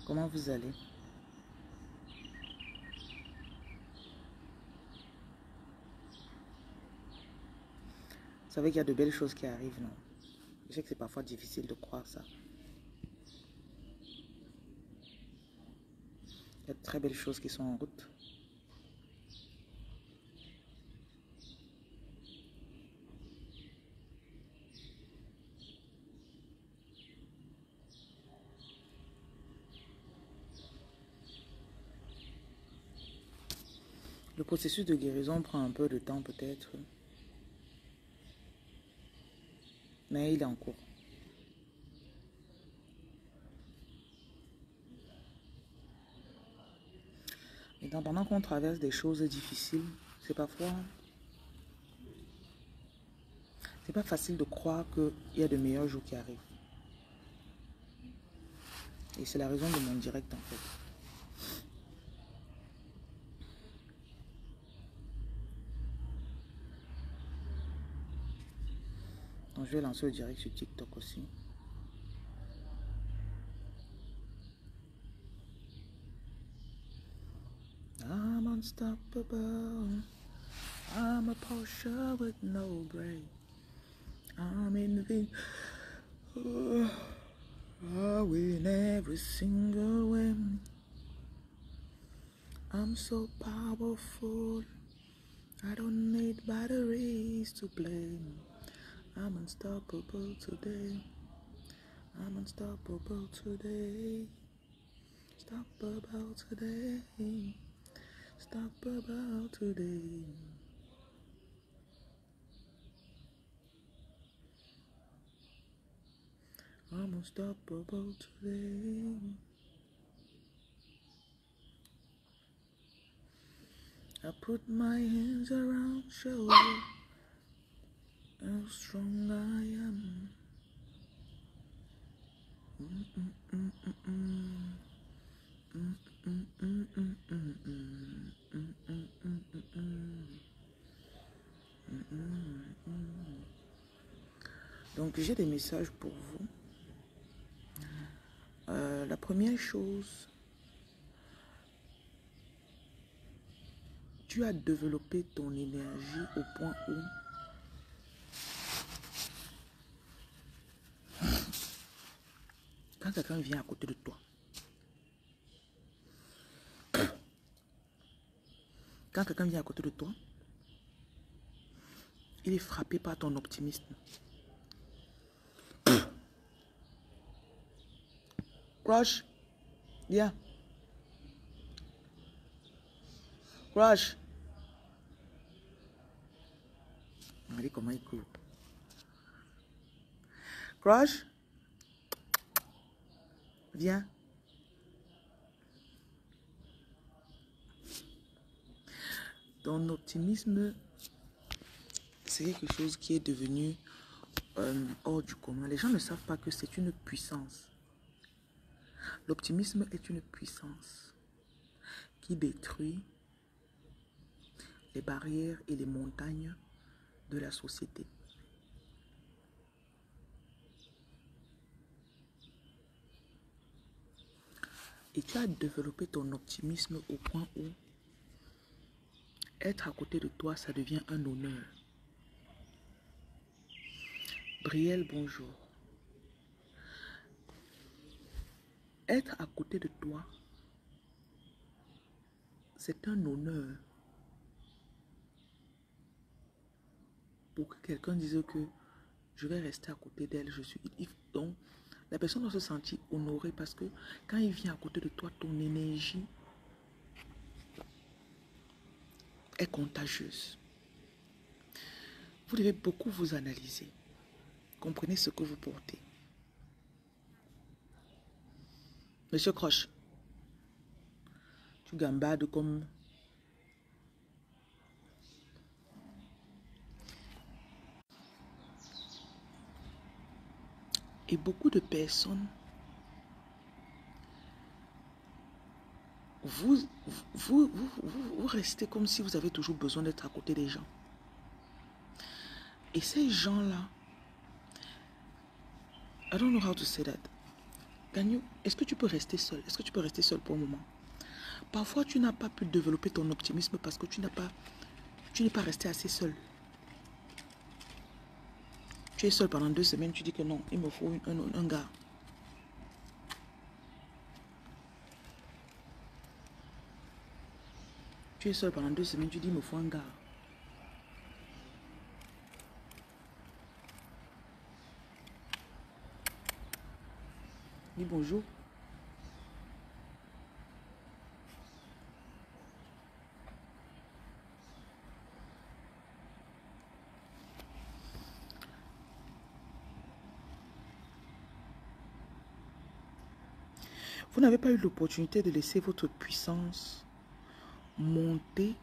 Comment vous allez? Vous savez qu'il y a de belles choses qui arrivent, non? Je sais que c'est parfois difficile de croire ça. Il y a de très belles choses qui sont en route. Le processus de guérison prend un peu de temps peut-être, mais il est en cours. Et pendant qu'on traverse des choses difficiles, c'est parfois... C'est pas facile de croire qu'il y a de meilleurs jours qui arrivent. Et c'est la raison de mon direct en fait. Donc je vais lancer le direct sur TikTok aussi. I'm unstoppable. I'm a Porsche with no brake. I'm invincible. I win every single win. I'm so powerful. I don't need batteries to blame. I'm unstoppable today. I'm unstoppable today. Unstoppable today. Unstoppable today. I'm unstoppable today. I put my hands around show how strong I am. Donc j'ai des messages pour vous. La première chose, tu as développé ton énergie au point où quand quelqu'un vient à côté de toi, il est frappé par ton optimisme. Rush, viens. Rush. Regardez comment il court. Crush, viens. Ton optimisme, c'est quelque chose qui est devenu hors du commun. Les gens ne savent pas que c'est une puissance. L'optimisme est une puissance qui détruit les barrières et les montagnes de la société. Et tu as développé ton optimisme au point où être à côté de toi, ça devient un honneur. Brielle, bonjour. Être à côté de toi, c'est un honneur. Pour que quelqu'un dise que je vais rester à côté d'elle, je suis... Donc, la personne doit se sentir honorée parce que quand il vient à côté de toi, ton énergie est contagieuse. Vous devez beaucoup vous analyser. Comprenez ce que vous portez. Monsieur Croche, tu gambades comme... Et beaucoup de personnes, vous restez comme si vous avez toujours besoin d'être à côté des gens. Et ces gens-là, I don't know how to say that. Gagnou, est-ce que tu peux rester seul? Est-ce que tu peux rester seul pour un moment? Parfois, tu n'as pas pu développer ton optimisme parce que tu n'es pas resté assez seul. Tu es seul pendant 2 semaines, tu dis que non, il me faut un gars. Tu es seul pendant 2 semaines, tu dis il me faut un gars. Dis bonjour. Vous n'avez pas eu l'opportunité de laisser votre puissance monter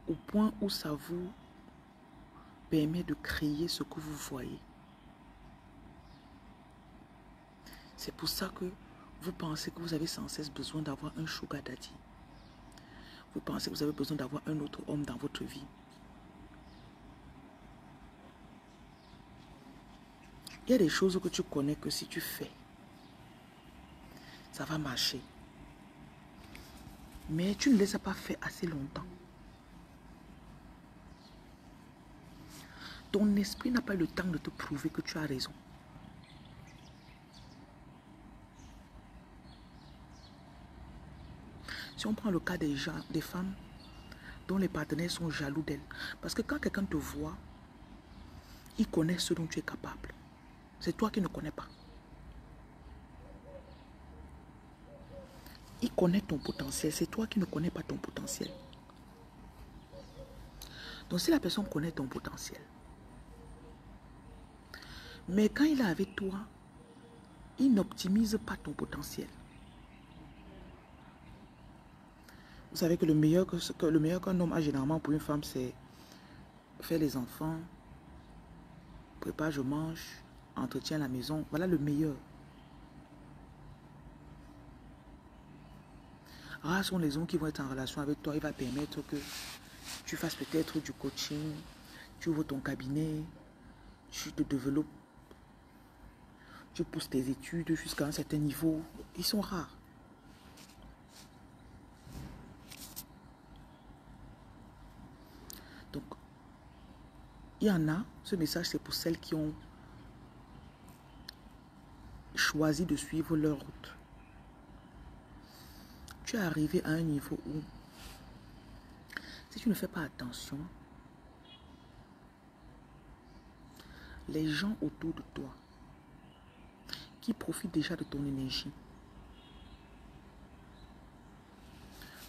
au point où ça vous permet de créer ce que vous voyez. C'est pour ça que vous pensez que vous avez sans cesse besoin d'avoir un sugar daddy. Vous pensez que vous avez besoin d'avoir un autre homme dans votre vie. Il y a des choses que tu connais que si tu fais, ça va marcher. Mais tu ne les as pas fait assez longtemps. Ton esprit n'a pas eu le temps de te prouver que tu as raison. Si on prend le cas des gens, des femmes dont les partenaires sont jaloux d'elles. Parce que quand quelqu'un te voit, il connaît ce dont tu es capable. C'est toi qui ne connais pas. Il connaît ton potentiel. C'est toi qui ne connais pas ton potentiel. Donc si la personne connaît ton potentiel, mais quand il est avec toi, il n'optimise pas ton potentiel. Vous savez que le meilleur qu'un homme a généralement pour une femme, c'est faire les enfants, prépare, je mange, entretient la maison. Voilà le meilleur. Rares sont les hommes qui vont être en relation avec toi. Il va permettre que tu fasses peut-être du coaching, tu ouvres ton cabinet, tu te développes, tu pousses tes études jusqu'à un certain niveau. Ils sont rares. Donc, il y en a, ce message c'est pour celles qui ont choisi de suivre leur route. Tu es arrivé à un niveau où, si tu ne fais pas attention, les gens autour de toi qui profitent déjà de ton énergie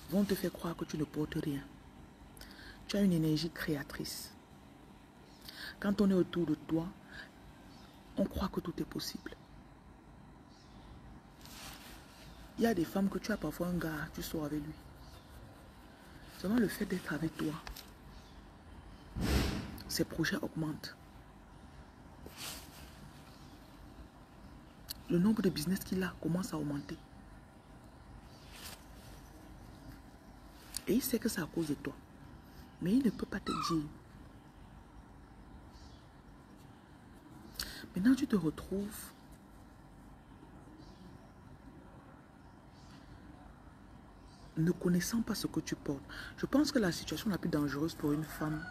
vont te faire croire que tu ne portes rien. Tu as une énergie créatrice. Quand on est autour de toi, on croit que tout est possible. Il y a des femmes que tu as parfois un gars, tu sors avec lui. Seulement le fait d'être avec toi, ses projets augmentent. Le nombre de business qu'il a commence à augmenter. Et il sait que c'est à cause de toi. Mais il ne peut pas te dire. Maintenant, tu te retrouves ne connaissant pas ce que tu portes. Je pense que la situation la plus dangereuse pour une femme,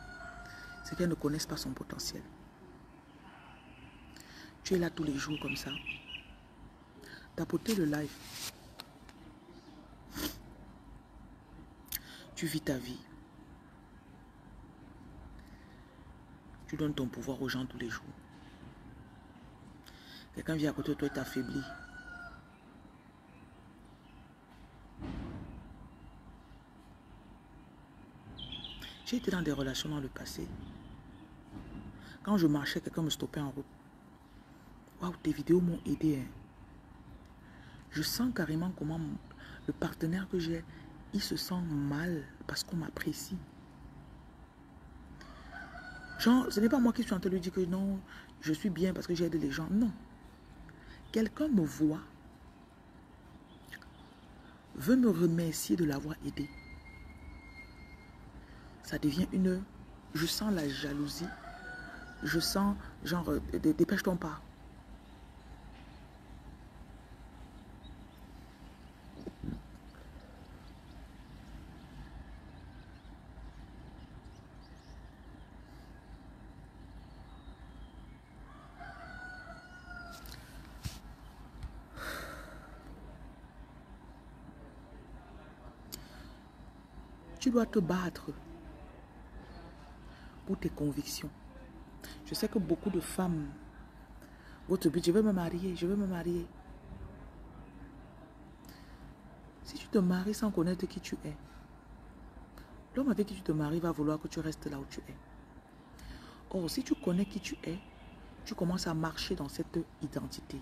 c'est qu'elle ne connaisse pas son potentiel. Tu es là tous les jours comme ça. Tapoter le live. Tu vis ta vie. Tu donnes ton pouvoir aux gens tous les jours. Quelqu'un vient à côté de toi et t'affaiblit. J'ai été dans des relations dans le passé. Quand je marchais, quelqu'un me stoppait en route. Waouh, tes vidéos m'ont aidé. Hein. Je sens carrément comment le partenaire que j'ai, il se sent mal parce qu'on m'apprécie. Genre, ce n'est pas moi qui suis en train de lui dire que non, je suis bien parce que j'aide les gens. Non. Quelqu'un me voit, veut me remercier de l'avoir aidé. Ça devient une... Je sens la jalousie. Je sens, genre, dépêche-toi pas. Tu dois te battre pour tes convictions. Je sais que beaucoup de femmes, votre but, je veux me marier, je veux me marier. Si tu te maries sans connaître qui tu es, l'homme avec qui tu te maries va vouloir que tu restes là où tu es. Or, si tu connais qui tu es, tu commences à marcher dans cette identité.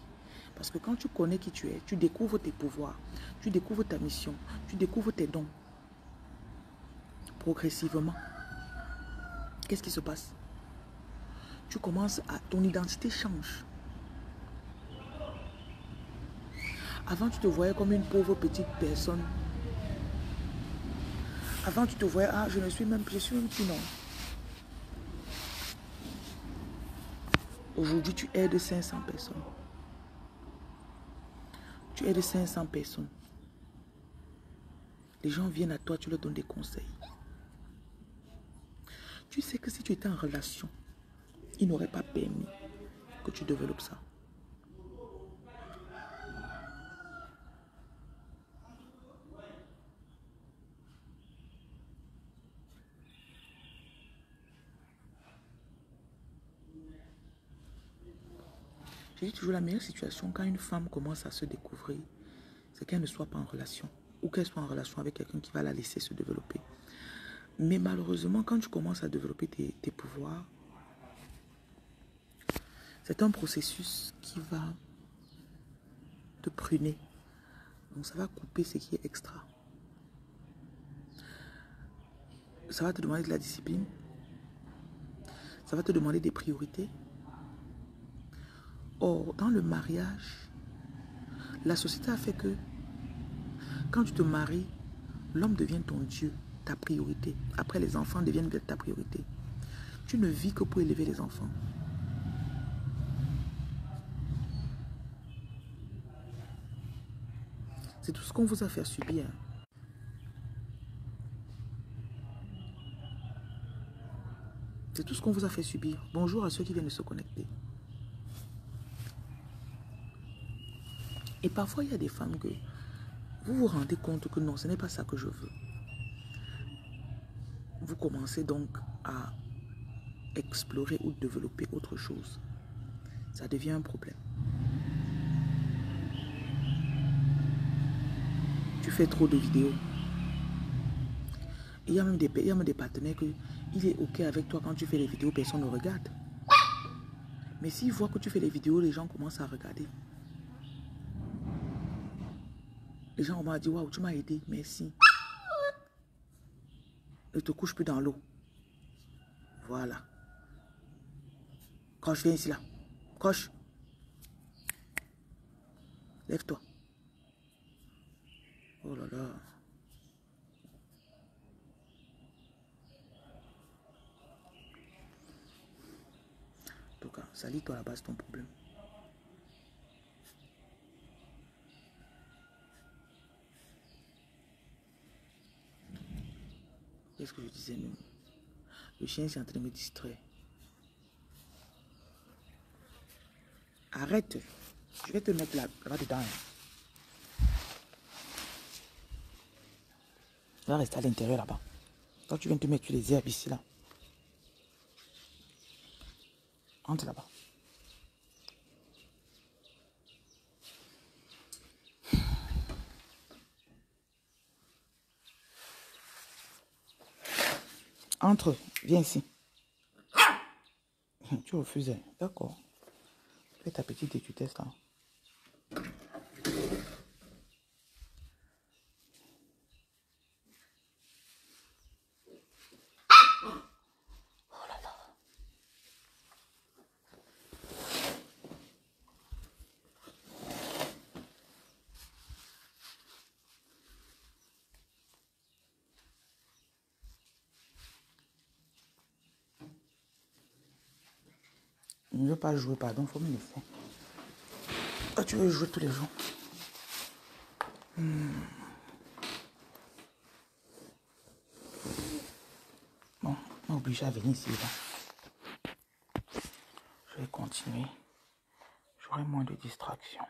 Parce que quand tu connais qui tu es, tu découvres tes pouvoirs, tu découvres ta mission, tu découvres tes dons. Progressivement, qu'est-ce qui se passe? Tu commences à... Ton identité change. Avant, tu te voyais comme une pauvre petite personne. Avant, tu te voyais, ah, je suis même plus non. Aujourd'hui, tu aides 500 personnes. Tu aides 500 personnes. Les gens viennent à toi, tu leur donnes des conseils. Tu sais que si tu étais en relation, il n'aurait pas permis que tu développes ça. J'ai dit toujours la meilleure situation quand une femme commence à se découvrir, c'est qu'elle ne soit pas en relation ou qu'elle soit en relation avec quelqu'un qui va la laisser se développer. Mais malheureusement, quand tu commences à développer tes pouvoirs, c'est un processus qui va te pruner. Donc ça va couper ce qui est extra. Ça va te demander de la discipline. Ça va te demander des priorités. Or, dans le mariage, la société a fait que quand tu te maries, l'homme devient ton Dieu, ta priorité. Après, les enfants deviennent ta priorité. Tu ne vis que pour élever les enfants. C'est tout ce qu'on vous a fait subir. C'est tout ce qu'on vous a fait subir. Bonjour à ceux qui viennent de se connecter. Et parfois, il y a des femmes que vous vous rendez compte que non, ce n'est pas ça que je veux. Vous commencez donc à explorer ou développer autre chose. Ça devient un problème. Tu fais trop de vidéos. Il y a même des partenaires que il est OK avec toi quand tu fais les vidéos, personne ne regarde. Mais s'ils voient que tu fais les vidéos, les gens commencent à regarder. Les gens vont dire, waouh, tu m'as aidé, merci. Ne te couche plus dans l'eau. Voilà. Coche, viens ici là. Coche. Lève-toi. Oh là là. En tout cas, salis-toi là-bas, c'est ton problème. Qu'est-ce que je disais, nous? Le chien est en train de me distraire. Arrête. Je vais te mettre là-bas dedans. Tu vas rester à l'intérieur là-bas. Toi, tu viens te mettre les herbes ici là. Entre là-bas. Entre. Viens ici. Tu refusais. D'accord. Fais ta petite étude là. Je ne veux pas jouer, pardon, il faut me laisser. Toi, tu veux jouer tous les jours. Bon, on est obligé à venir ici. Là. Je vais continuer. J'aurai moins de distractions.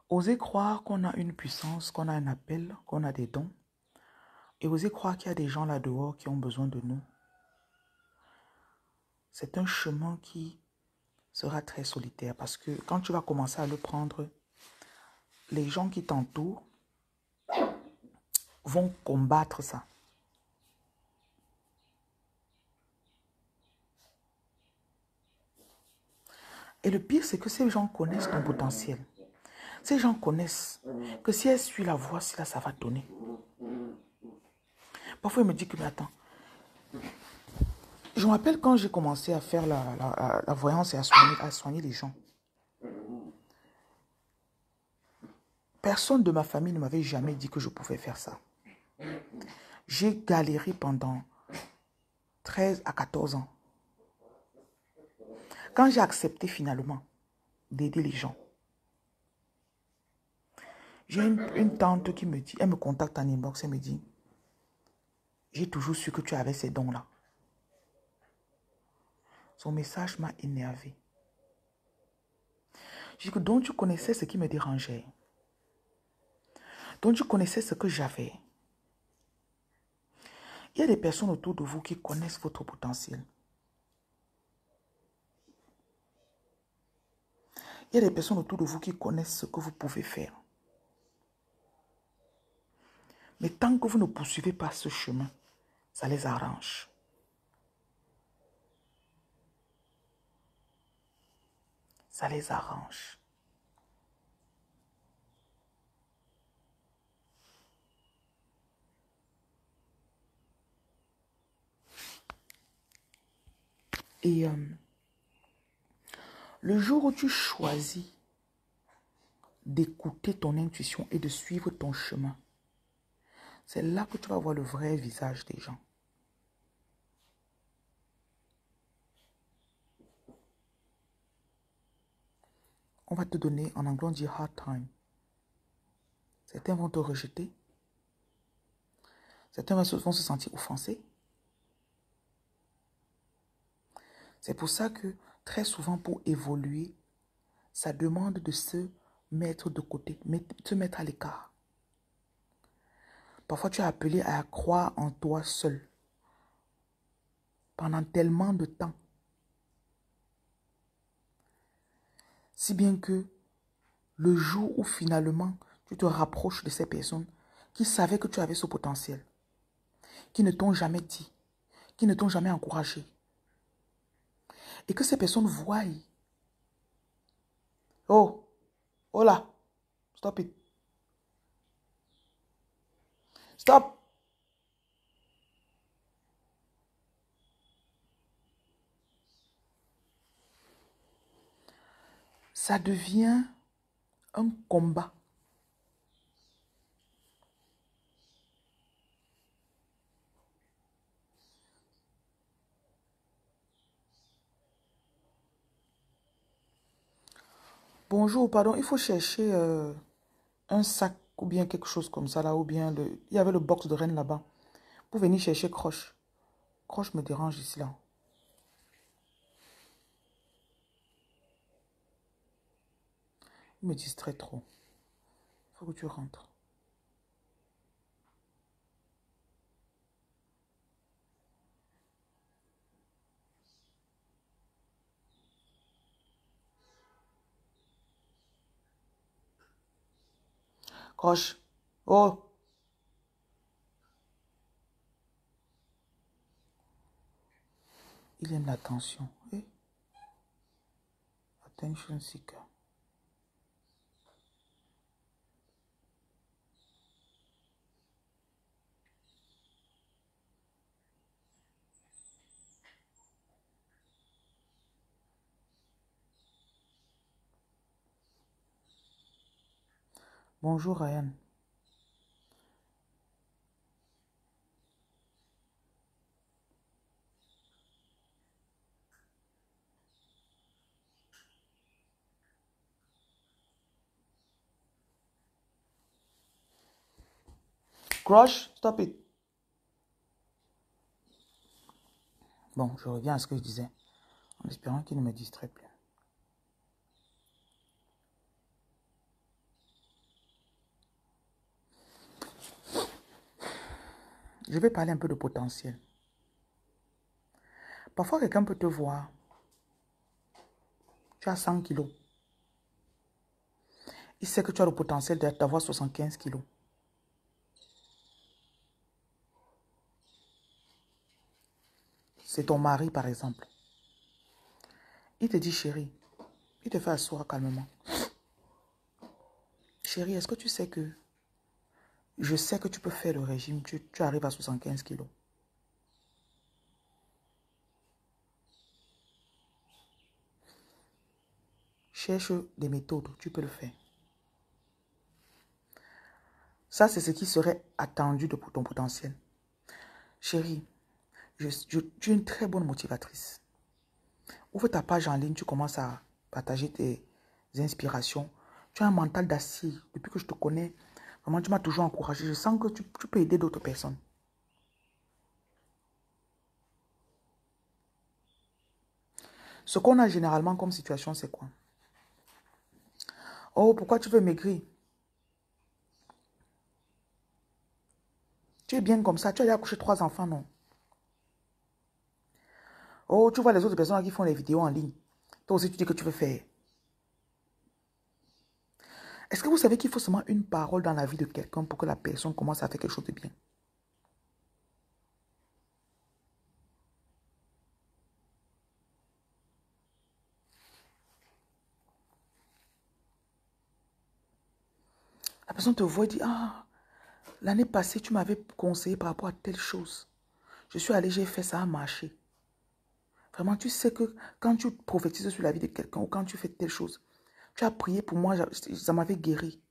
Osez croire qu'on a une puissance, qu'on a un appel, qu'on a des dons. Et osez croire qu'il y a des gens là dehors qui ont besoin de nous. C'est un chemin qui sera très solitaire parce que quand tu vas commencer à le prendre, les gens qui t'entourent vont combattre ça. Et le pire, c'est que ces gens connaissent ton potentiel. Ces gens connaissent que si elle suit la voie, là, ça va donner. Parfois, il me dit que, mais attends, je me rappelle quand j'ai commencé à faire la voyance et à soigner les gens. Personne de ma famille ne m'avait jamais dit que je pouvais faire ça. J'ai galéré pendant 13 à 14 ans. Quand j'ai accepté finalement d'aider les gens, j'ai une tante qui me dit, elle me contacte en inbox, elle me dit, j'ai toujours su que tu avais ces dons-là. Son message m'a énervé. Je dis que donc tu connaissais ce qui me dérangeait. Donc tu connaissais ce que j'avais. Il y a des personnes autour de vous qui connaissent votre potentiel. Il y a des personnes autour de vous qui connaissent ce que vous pouvez faire. Mais tant que vous ne poursuivez pas ce chemin, ça les arrange. Ça les arrange. Et le jour où tu choisis d'écouter ton intuition et de suivre ton chemin, c'est là que tu vas voir le vrai visage des gens. On va te donner, en anglais on dit hard time. Certains vont te rejeter. Certains vont se sentir offensés. C'est pour ça que très souvent pour évoluer, ça demande de se mettre de côté, se mettre à l'écart. Parfois tu es appelé à croire en toi seul pendant tellement de temps. Si bien que le jour où finalement tu te rapproches de ces personnes qui savaient que tu avais ce potentiel, qui ne t'ont jamais dit, qui ne t'ont jamais encouragé, et que ces personnes voient, oh, oh là, stop it, stop. Ça devient un combat. Bonjour, pardon, il faut chercher un sac ou bien quelque chose comme ça là, ou bien il y avait le box de reine là-bas. Pour venir chercher Croche. Croche me dérange ici là. Il me distrait trop. Il faut que tu rentres. Croche. Oh. Il aime l'attention. Eh? Attention seeker. Bonjour Ryan. Croche, stop it. Bon, je reviens à ce que je disais. En espérant qu'il ne me distrait plus. Je vais parler un peu de potentiel. Parfois, quelqu'un peut te voir. Tu as 100 kilos. Il sait que tu as le potentiel d'avoir 75 kilos. C'est ton mari, par exemple. Il te dit, chérie, il te fait asseoir calmement. Chérie, est-ce que tu sais que je sais que tu peux faire le régime, tu arrives à 75 kilos. Cherche des méthodes, tu peux le faire. Ça, c'est ce qui serait attendu de ton potentiel. Chérie, tu es une très bonne motivatrice. Ouvre ta page en ligne, tu commences à partager tes inspirations. Tu as un mental d'acier. Depuis que je te connais, vraiment, tu m'as toujours encouragé. Je sens que tu peux aider d'autres personnes. Ce qu'on a généralement comme situation, c'est quoi? Oh, pourquoi tu veux maigrir? Tu es bien comme ça. Tu as déjà accouché 3 enfants, non? Oh, tu vois les autres personnes qui font les vidéos en ligne. Toi aussi, tu dis que tu veux faire. Est-ce que vous savez qu'il faut seulement une parole dans la vie de quelqu'un pour que la personne commence à faire quelque chose de bien? La personne te voit et dit, ah, l'année passée, tu m'avais conseillé par rapport à telle chose. Je suis allé, j'ai fait, ça a marché. Vraiment, tu sais que quand tu prophétises sur la vie de quelqu'un ou quand tu fais telle chose, tu as prié pour moi, ça m'avait guéri.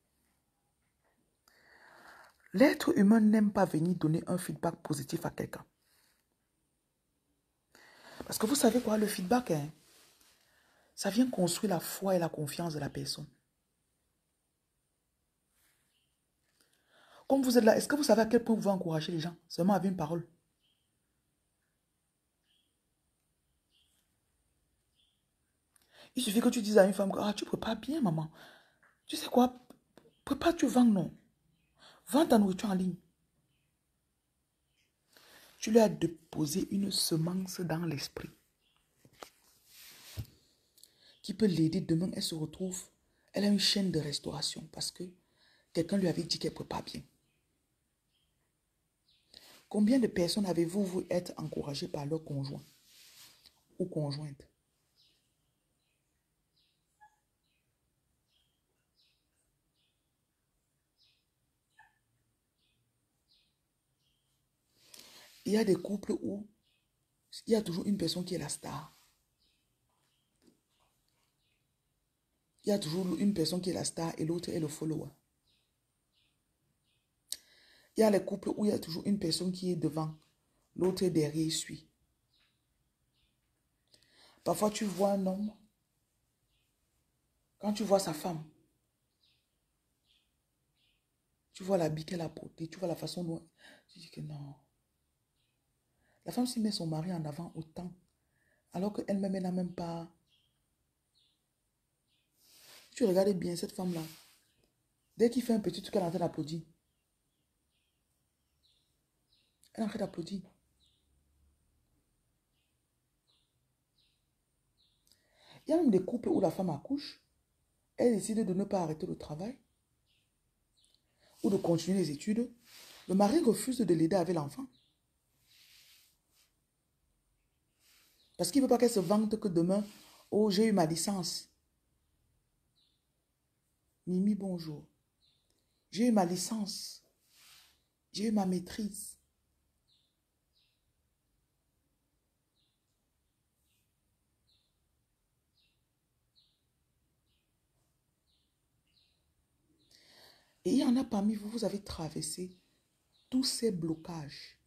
L'être humain n'aime pas venir donner un feedback positif à quelqu'un. Parce que vous savez quoi, le feedback, hein, ça vient construire la foi et la confiance de la personne. Comme vous êtes là, est-ce que vous savez à quel point vous pouvez encourager les gens? Seulement avec une parole. Il suffit que tu dises à une femme, ah, tu prépares bien, maman. Tu sais quoi? Prépare, tu vends, non. Vends ta nourriture en ligne. Tu lui as déposé une semence dans l'esprit qui peut l'aider. Demain, elle se retrouve, elle a une chaîne de restauration parce que quelqu'un lui avait dit qu'elle prépare bien. Combien de personnes avez-vous vu être encouragées par leur conjoint ou conjointe? Il y a des couples où il y a toujours une personne qui est la star. Il y a toujours une personne qui est la star et l'autre est le follower. Il y a les couples où il y a toujours une personne qui est devant, l'autre est derrière, il suit. Parfois, tu vois un homme, quand tu vois sa femme, tu vois l'habit qu'elle a porté, tu vois la façon dont... Tu dis que non. La femme s'y met son mari en avant autant, alors qu'elle-même, elle n'a même pas... Tu regardes bien cette femme-là. Dès qu'il fait un petit truc, elle est en train d'applaudir. Elle est en train d'applaudir. Il y a même des couples où la femme accouche, elle décide de ne pas arrêter le travail ou de continuer les études. Le mari refuse de l'aider avec l'enfant. Parce qu'il ne veut pas qu'elle se vante que demain, oh, j'ai eu ma licence. Mimi, bonjour. J'ai eu ma licence. J'ai eu ma maîtrise. Et il y en a parmi vous, vous avez traversé tous ces blocages.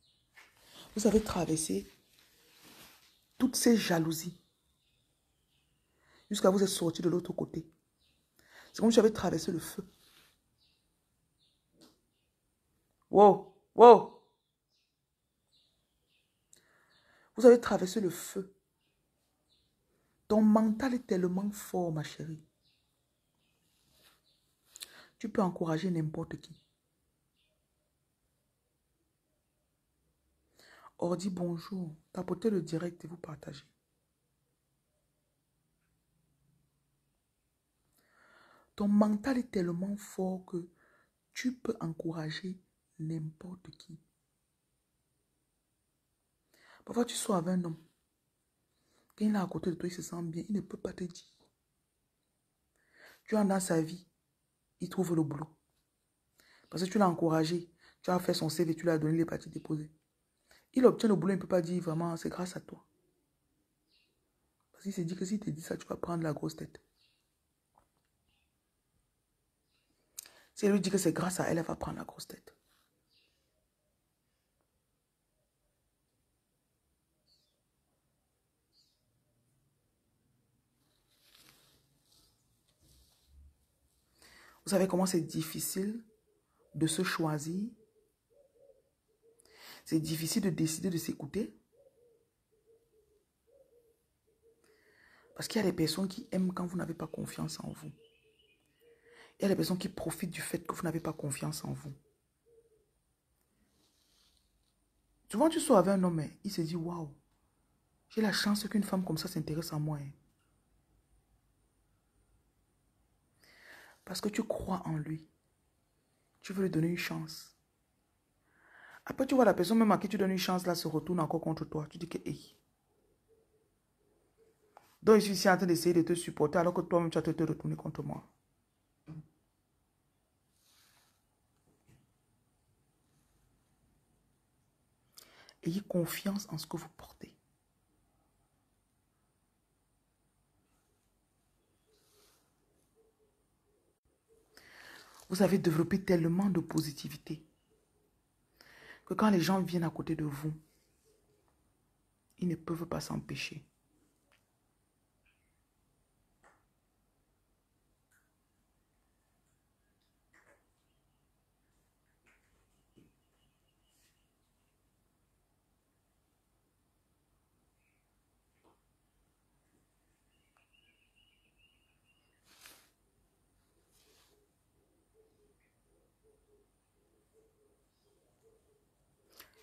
Vous avez traversé toutes ces jalousies. Jusqu'à vous être sorti de l'autre côté. C'est comme si j'avais traversé le feu. Wow, wow. Vous avez traversé le feu. Ton mental est tellement fort, ma chérie. Tu peux encourager n'importe qui. Ordi, bonjour. Tapotez le direct et vous partagez. Ton mental est tellement fort que tu peux encourager n'importe qui. Parfois, tu sois avec un homme. Quand il est à côté de toi, il se sent bien. Il ne peut pas te dire. Tu es dans sa vie. Il trouve le boulot. Parce que tu l'as encouragé. Tu as fait son CV, tu lui as donné les papiers déposés. Il obtient le boulot, il ne peut pas dire vraiment, c'est grâce à toi. Parce qu'il s'est dit que s'il te dit ça, tu vas prendre la grosse tête. Si elle lui dit que c'est grâce à elle, elle va prendre la grosse tête. Vous savez comment c'est difficile de se choisir? C'est difficile de décider de s'écouter. Parce qu'il y a des personnes qui aiment quand vous n'avez pas confiance en vous. Il y a des personnes qui profitent du fait que vous n'avez pas confiance en vous. Souvent, tu sors avec un homme, il se dit, waouh, j'ai la chance qu'une femme comme ça s'intéresse à moi. Parce que tu crois en lui. Tu veux lui donner une chance. Après, tu vois la personne même à qui tu donnes une chance, là, se retourne encore contre toi. Tu dis que, hey. Donc, je suis ici en train d'essayer de te supporter alors que toi-même, tu vas te retourner contre moi. Ayez confiance en ce que vous portez. Vous avez développé tellement de positivité que quand les gens viennent à côté de vous, ils ne peuvent pas s'empêcher.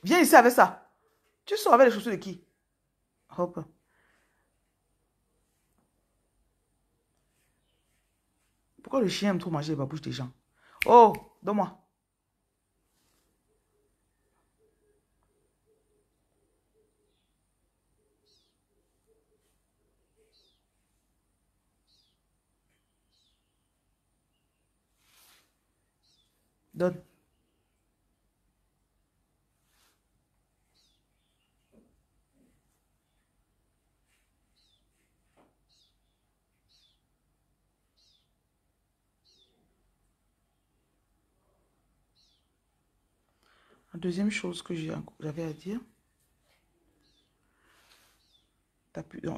Viens ici avec ça. Tu sors avec les chaussures de qui? Hop. Pourquoi le chien aime trop manger les babouches des gens? Oh, donne-moi. Donne. La deuxième chose que j'avais à dire,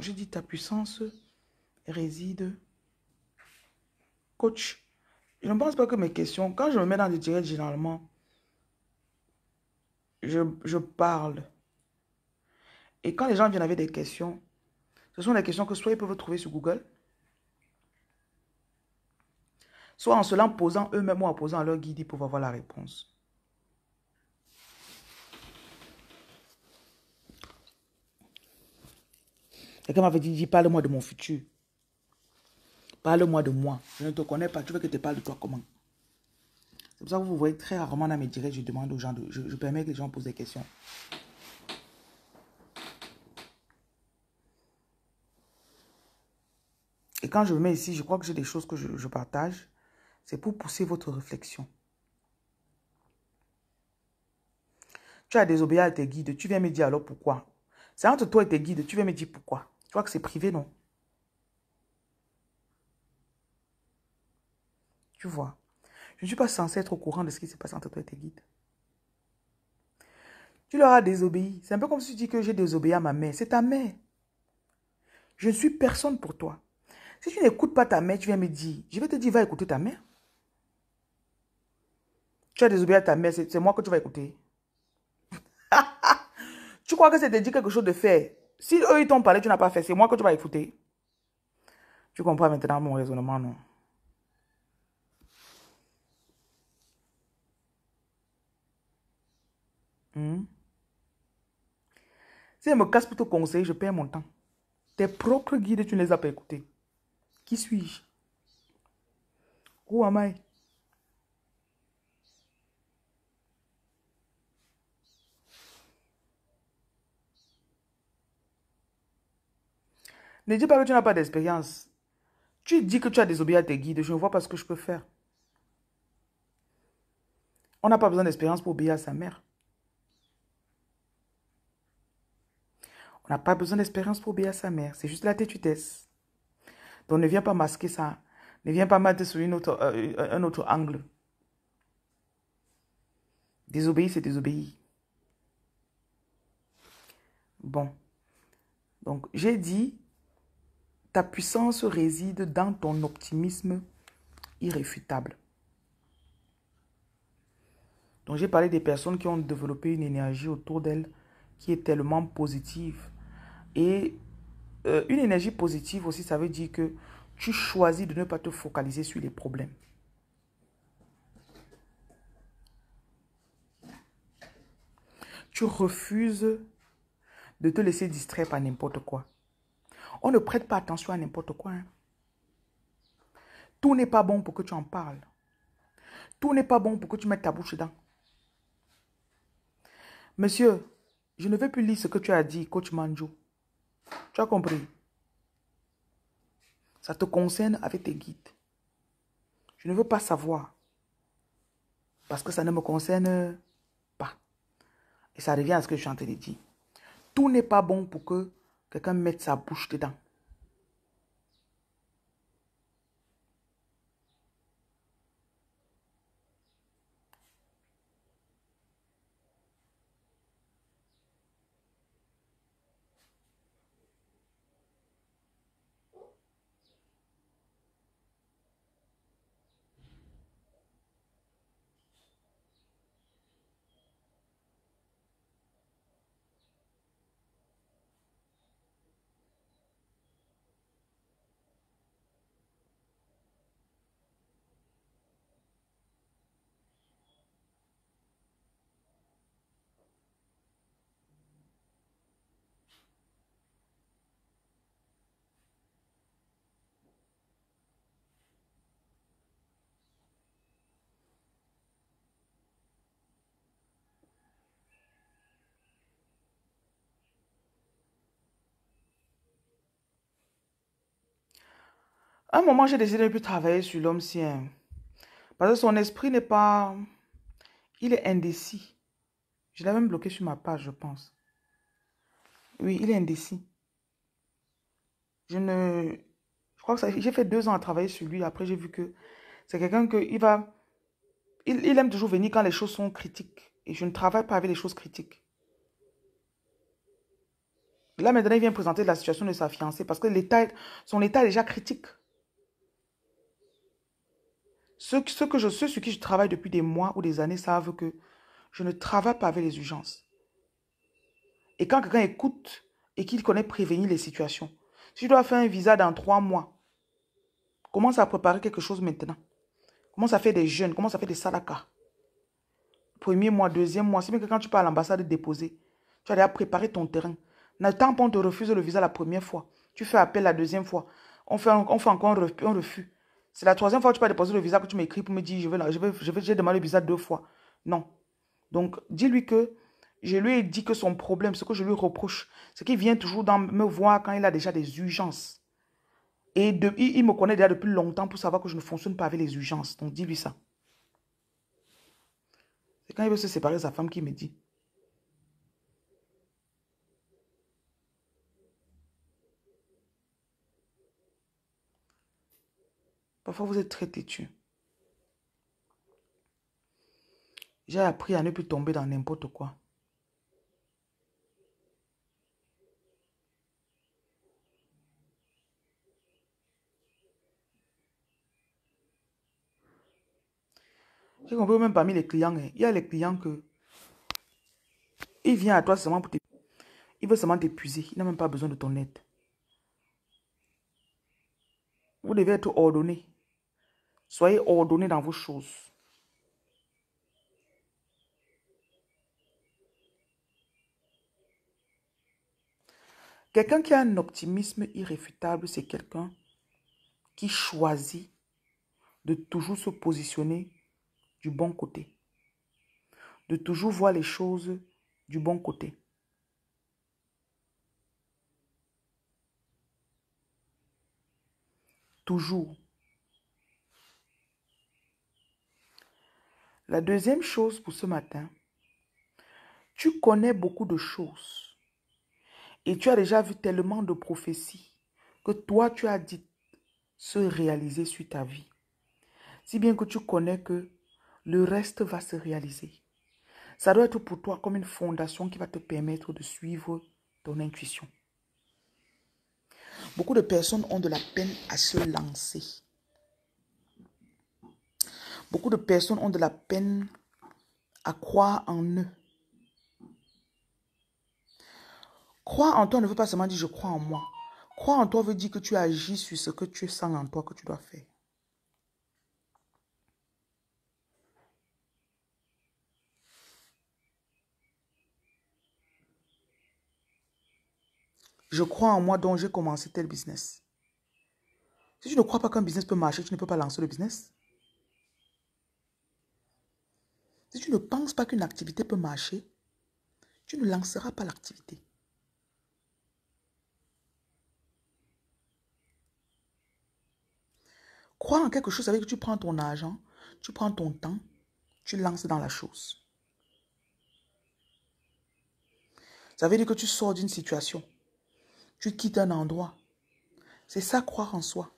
j'ai dit ta puissance réside. Coach, je ne pense pas que mes questions, quand je me mets dans des directs, généralement, je parle. Et quand les gens viennent avec des questions, ce sont des questions que soit ils peuvent trouver sur Google, soit en se l'en posant eux-mêmes ou en posant à leur guide, ils peuvent avoir la réponse. Quelqu'un m'avait dit, parle-moi de mon futur. Parle-moi de moi. Je ne te connais pas. Tu veux que je te parle de toi comment? C'est pour ça que vous voyez très rarement dans mes directs, je demande aux gens, je permets que les gens posent des questions. Et quand je me mets ici, je crois que j'ai des choses que je partage. C'est pour pousser votre réflexion. Tu as désobéi à tes guides. Tu viens me dire alors pourquoi? C'est entre toi et tes guides. Tu viens me dire pourquoi? Tu vois que c'est privé, non? Tu vois? Je ne suis pas censé être au courant de ce qui se passe entre toi et tes guides. Tu leur as désobéi. C'est un peu comme si tu dis que j'ai désobéi à ma mère. C'est ta mère. Je ne suis personne pour toi. Si tu n'écoutes pas ta mère, tu viens me dire. Je vais te dire, va écouter ta mère. Tu as désobéi à ta mère, c'est moi que tu vas écouter. Tu crois que c'est te dire quelque chose de faire. Si eux, ils t'ont parlé, tu n'as pas fait, c'est moi que tu vas écouter. Tu comprends maintenant mon raisonnement, non? Hmm? Si elle me casse pour te conseiller, je perds mon temps. Tes propres guides, tu ne les as pas écoutés. Qui suis-je? Who am I? Ne dis pas que tu n'as pas d'expérience. Tu dis que tu as désobéi à tes guides. Je ne vois pas ce que je peux faire. On n'a pas besoin d'expérience pour obéir à sa mère. On n'a pas besoin d'expérience pour obéir à sa mère. C'est juste la têtudesse. Donc ne viens pas masquer ça. Ne viens pas mettre sur un autre angle. Désobéir, c'est désobéir. Bon. Donc j'ai dit, ta puissance réside dans ton optimisme irréfutable. Donc j'ai parlé des personnes qui ont développé une énergie autour d'elles qui est tellement positive. Et une énergie positive aussi, ça veut dire que tu choisis de ne pas te focaliser sur les problèmes. Tu refuses de te laisser distraire par n'importe quoi. On ne prête pas attention à n'importe quoi. Hein. Tout n'est pas bon pour que tu en parles. Tout n'est pas bon pour que tu mettes ta bouche dedans. Monsieur, je ne veux plus lire ce que tu as dit, coach Manjo. Tu as compris? Ça te concerne avec tes guides. Je ne veux pas savoir. Parce que ça ne me concerne pas. Et ça revient à ce que je suis en train de dire. Tout n'est pas bon pour que quelqu'un mette sa bouche dedans. À un moment, j'ai décidé de ne plus travailler sur l'homme sien. Parce que son esprit n'est pas... Il est indécis. Je l'ai même bloqué sur ma page, je pense. Oui, il est indécis. Je crois que j'ai fait 2 ans à travailler sur lui. Après, j'ai vu que c'est quelqu'un que il aime toujours venir quand les choses sont critiques. Et je ne travaille pas avec les choses critiques. Là, maintenant, il vient présenter la situation de sa fiancée parce que son état est déjà critique. Ceux sur qui je travaille depuis des mois ou des années savent que je ne travaille pas avec les urgences. Et quand quelqu'un écoute et qu'il connaît prévenir les situations, si tu dois faire un visa dans 3 mois, commence à préparer quelque chose maintenant. Commence à faire des jeûnes, commence à faire des sadakas. Premier mois, deuxième mois, c'est bien que quand tu pars à l'ambassade déposer, tu as déjà préparé ton terrain. N'attends pas qu'on te refuse le visa la première fois. Tu fais appel la deuxième fois. On fait encore un refus. C'est la troisième fois que tu vas déposer le visa que tu m'écris pour me dire j'ai demandé le visa 2 fois. Non. Donc, dis-lui que je lui ai dit que son problème, ce que je lui reproche, c'est qu'il vient toujours me voir quand il a déjà des urgences. Et il me connaît déjà depuis longtemps pour savoir que je ne fonctionne pas avec les urgences. Donc, dis-lui ça. C'est quand il veut se séparer de sa femme qu'il me dit. Parfois, vous êtes très têtu. J'ai appris à ne plus tomber dans n'importe quoi. J'ai compris même parmi les clients, il y a les clients que il vient à toi seulement pour il veut seulement t'épuiser. Il n'a même pas besoin de ton aide. Vous devez être ordonné. Soyez ordonné dans vos choses. Quelqu'un qui a un optimisme irréfutable, c'est quelqu'un qui choisit de toujours se positionner du bon côté, de toujours voir les choses du bon côté. Toujours. La deuxième chose pour ce matin, tu connais beaucoup de choses et tu as déjà vu tellement de prophéties que toi, tu as dit se réaliser sur ta vie. Si bien que tu connais que le reste va se réaliser. Ça doit être pour toi comme une fondation qui va te permettre de suivre ton intuition. Beaucoup de personnes ont de la peine à se lancer. Beaucoup de personnes ont de la peine à croire en eux. Croire en toi ne veut pas seulement dire je crois en moi. Croire en toi veut dire que tu agis sur ce que tu sens en toi que tu dois faire. Je crois en moi donc j'ai commencé tel business. Si tu ne crois pas qu'un business peut marcher, tu ne peux pas lancer le business. Si tu ne penses pas qu'une activité peut marcher, tu ne lanceras pas l'activité. Croire en quelque chose, ça veut dire que tu prends ton argent, tu prends ton temps, tu lances dans la chose. Ça veut dire que tu sors d'une situation, tu quittes un endroit. C'est ça, croire en soi.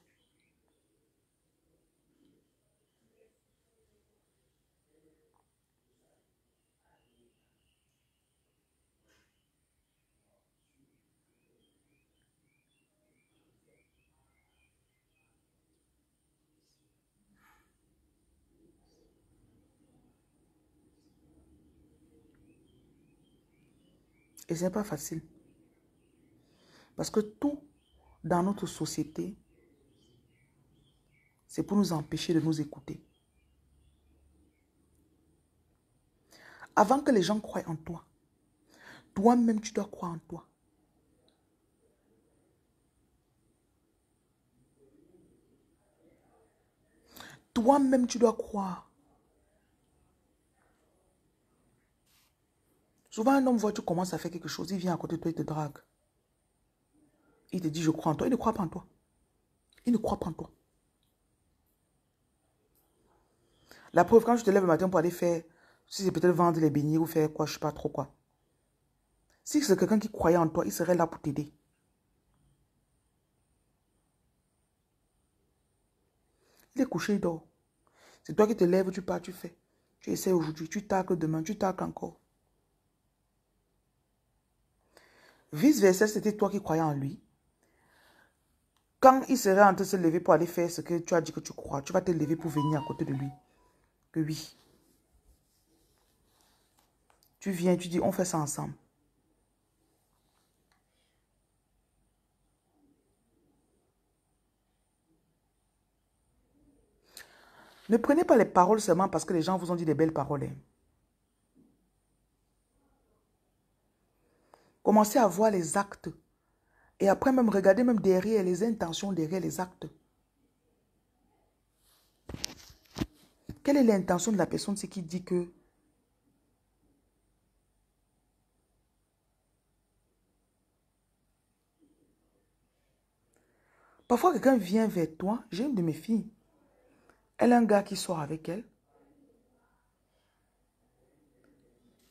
Et ce n'est pas facile. Parce que tout dans notre société, c'est pour nous empêcher de nous écouter. Avant que les gens croient en toi, toi-même, tu dois croire en toi. Toi-même, tu dois croire. Souvent, un homme voit que tu commences à faire quelque chose, il vient à côté de toi, il te drague. Il te dit, je crois en toi. Il ne croit pas en toi. Il ne croit pas en toi. La preuve, quand je te lève le matin pour aller faire, si c'est peut-être vendre les beignets ou faire quoi, je ne sais pas trop quoi. Si c'est quelqu'un qui croyait en toi, il serait là pour t'aider. Il est couché, il dort. C'est toi qui te lèves, tu pars, tu fais. Tu essaies aujourd'hui, tu tacles demain, tu tacles encore. Vice-versa, c'était toi qui croyais en lui. Quand il serait en train de se lever pour aller faire ce que tu as dit que tu crois, tu vas te lever pour venir à côté de lui. Que oui. Tu viens, tu dis, on fait ça ensemble. Ne prenez pas les paroles seulement parce que les gens vous ont dit des belles paroles. Hein. Commencez à voir les actes. Et après même, regardez même derrière les intentions, derrière les actes. Quelle est l'intention de la personne, c'est qui dit que parfois quelqu'un vient vers toi, j'ai une de mes filles, elle a un gars qui sort avec elle.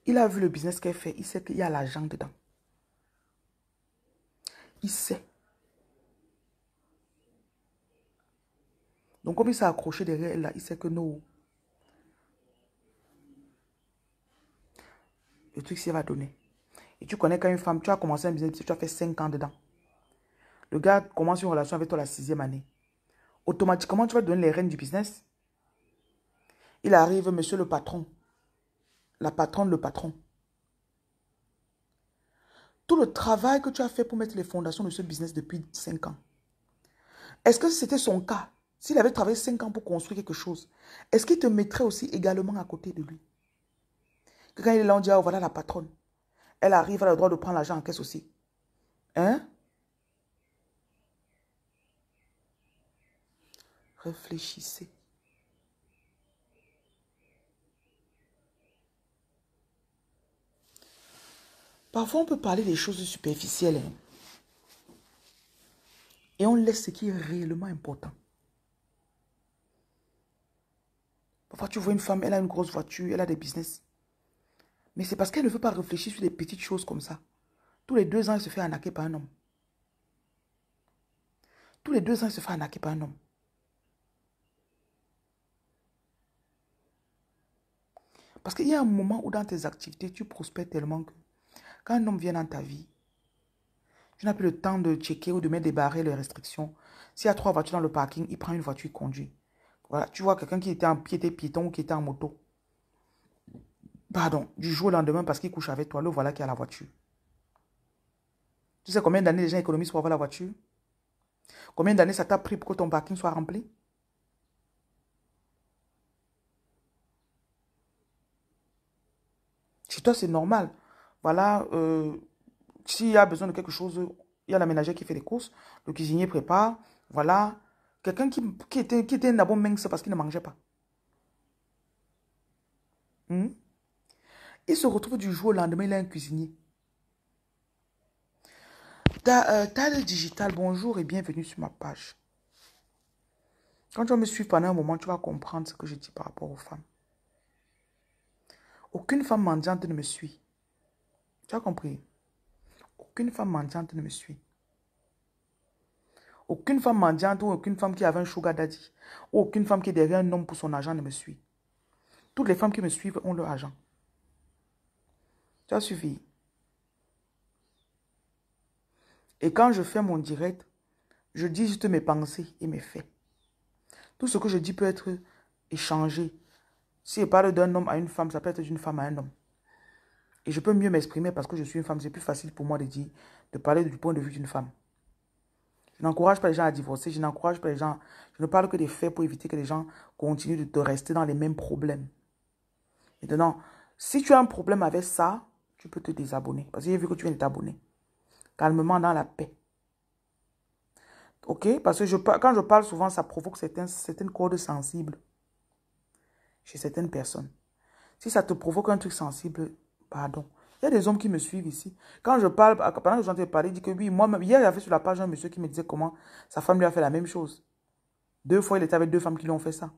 Il a vu le business qu'elle fait, il sait qu'il y a l'argent dedans. Il sait. Donc comme il s'est accroché derrière elle, là, il sait que non. Le truc, s'il va donner. Et tu connais quand une femme, tu as commencé un business, tu as fait 5 ans dedans. Le gars commence une relation avec toi la 6e année. Automatiquement, tu vas donner les rênes du business. Il arrive, monsieur le patron. La patronne, le patron. Tout le travail que tu as fait pour mettre les fondations de ce business depuis 5 ans. Est-ce que c'était son cas? S'il avait travaillé 5 ans pour construire quelque chose, est-ce qu'il te mettrait aussi également à côté de lui? Que quand il est là, on dit, oh, voilà la patronne. Elle arrive, elle a le droit de prendre l'argent en caisse aussi. Hein? Réfléchissez. Parfois, on peut parler des choses superficielles, hein, et on laisse ce qui est réellement important. Parfois, tu vois une femme, elle a une grosse voiture, elle a des business. Mais c'est parce qu'elle ne veut pas réfléchir sur des petites choses comme ça. Tous les 2 ans, elle se fait arnaquer par un homme. Tous les 2 ans, elle se fait arnaquer par un homme. Parce qu'il y a un moment où dans tes activités, tu prospères tellement que quand un homme vient dans ta vie, tu n'as plus le temps de checker ou de mettre des barrières, les restrictions. S'il y a 3 voitures dans le parking, il prend une voiture, il conduit. Voilà, tu vois quelqu'un qui était piéton ou qui était en moto. Pardon, du jour au lendemain, parce qu'il couche avec toi, le voilà qui a la voiture. Tu sais combien d'années les gens économisent pour avoir la voiture? Combien d'années ça t'a pris pour que ton parking soit rempli? Chez toi, c'est normal. Voilà, s'il y a besoin de quelque chose, il y a la ménagère qui fait les courses, le cuisinier prépare. Voilà, quelqu'un qui était un bon mince parce qu'il ne mangeait pas. Hmm? Il se retrouve du jour au lendemain, il a un cuisinier. T'as Digital, bonjour et bienvenue sur ma page. Quand tu vas me suivre pendant un moment, tu vas comprendre ce que je dis par rapport aux femmes. Aucune femme mendiante ne me suit. Tu as compris? Aucune femme mendiante ne me suit. Aucune femme mendiante ou aucune femme qui avait un sugar daddy ou aucune femme qui est derrière un homme pour son argent ne me suit. Toutes les femmes qui me suivent ont leur argent. Tu as suivi? Et quand je fais mon direct, je dis juste mes pensées et mes faits. Tout ce que je dis peut être échangé. Si je parle d'un homme à une femme, ça peut être d'une femme à un homme. Et je peux mieux m'exprimer parce que je suis une femme. C'est plus facile pour moi de parler du point de vue d'une femme. Je n'encourage pas les gens à divorcer. Je n'encourage pas les gens. Je ne parle que des faits pour éviter que les gens continuent de rester dans les mêmes problèmes. Maintenant, si tu as un problème avec ça, tu peux te désabonner. Parce que j'ai vu que tu viens de t'abonner. Calmement, dans la paix. Ok? Parce que quand je parle souvent, ça provoque certaines cordes sensibles chez certaines personnes. Si ça te provoque un truc sensible, pardon. Il y a des hommes qui me suivent ici. Quand je parle, pendant que j'entends parler, il dit que oui, moi-même, hier, il y avait sur la page un monsieur qui me disait comment sa femme lui a fait la même chose. 2 fois, il était avec 2 femmes qui lui ont fait ça.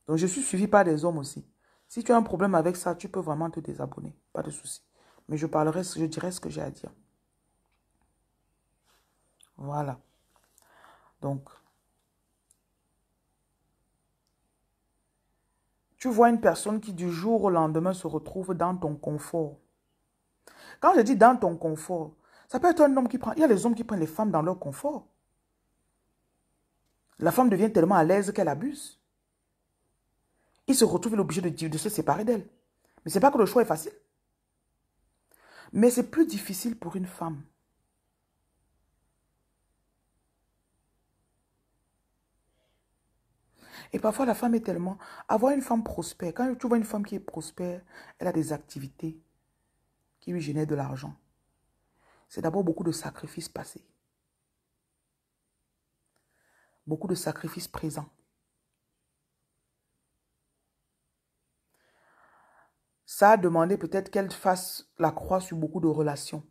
Donc, je suis suivi par des hommes aussi. Si tu as un problème avec ça, tu peux vraiment te désabonner. Pas de souci. Mais je dirai ce que j'ai à dire. Voilà. Donc, tu vois une personne qui du jour au lendemain se retrouve dans ton confort. Quand je dis dans ton confort, ça peut être un homme qui prend... Il y a les hommes qui prennent les femmes dans leur confort. La femme devient tellement à l'aise qu'elle abuse. Il se retrouve, il est obligé de se séparer d'elle. Mais ce n'est pas que le choix est facile. Mais c'est plus difficile pour une femme. Et parfois, la femme est tellement... Avoir une femme prospère, quand tu vois une femme qui est prospère, elle a des activités qui lui génèrent de l'argent. C'est d'abord beaucoup de sacrifices passés. Beaucoup de sacrifices présents. Ça a demandé peut-être qu'elle fasse la croix sur beaucoup de relations.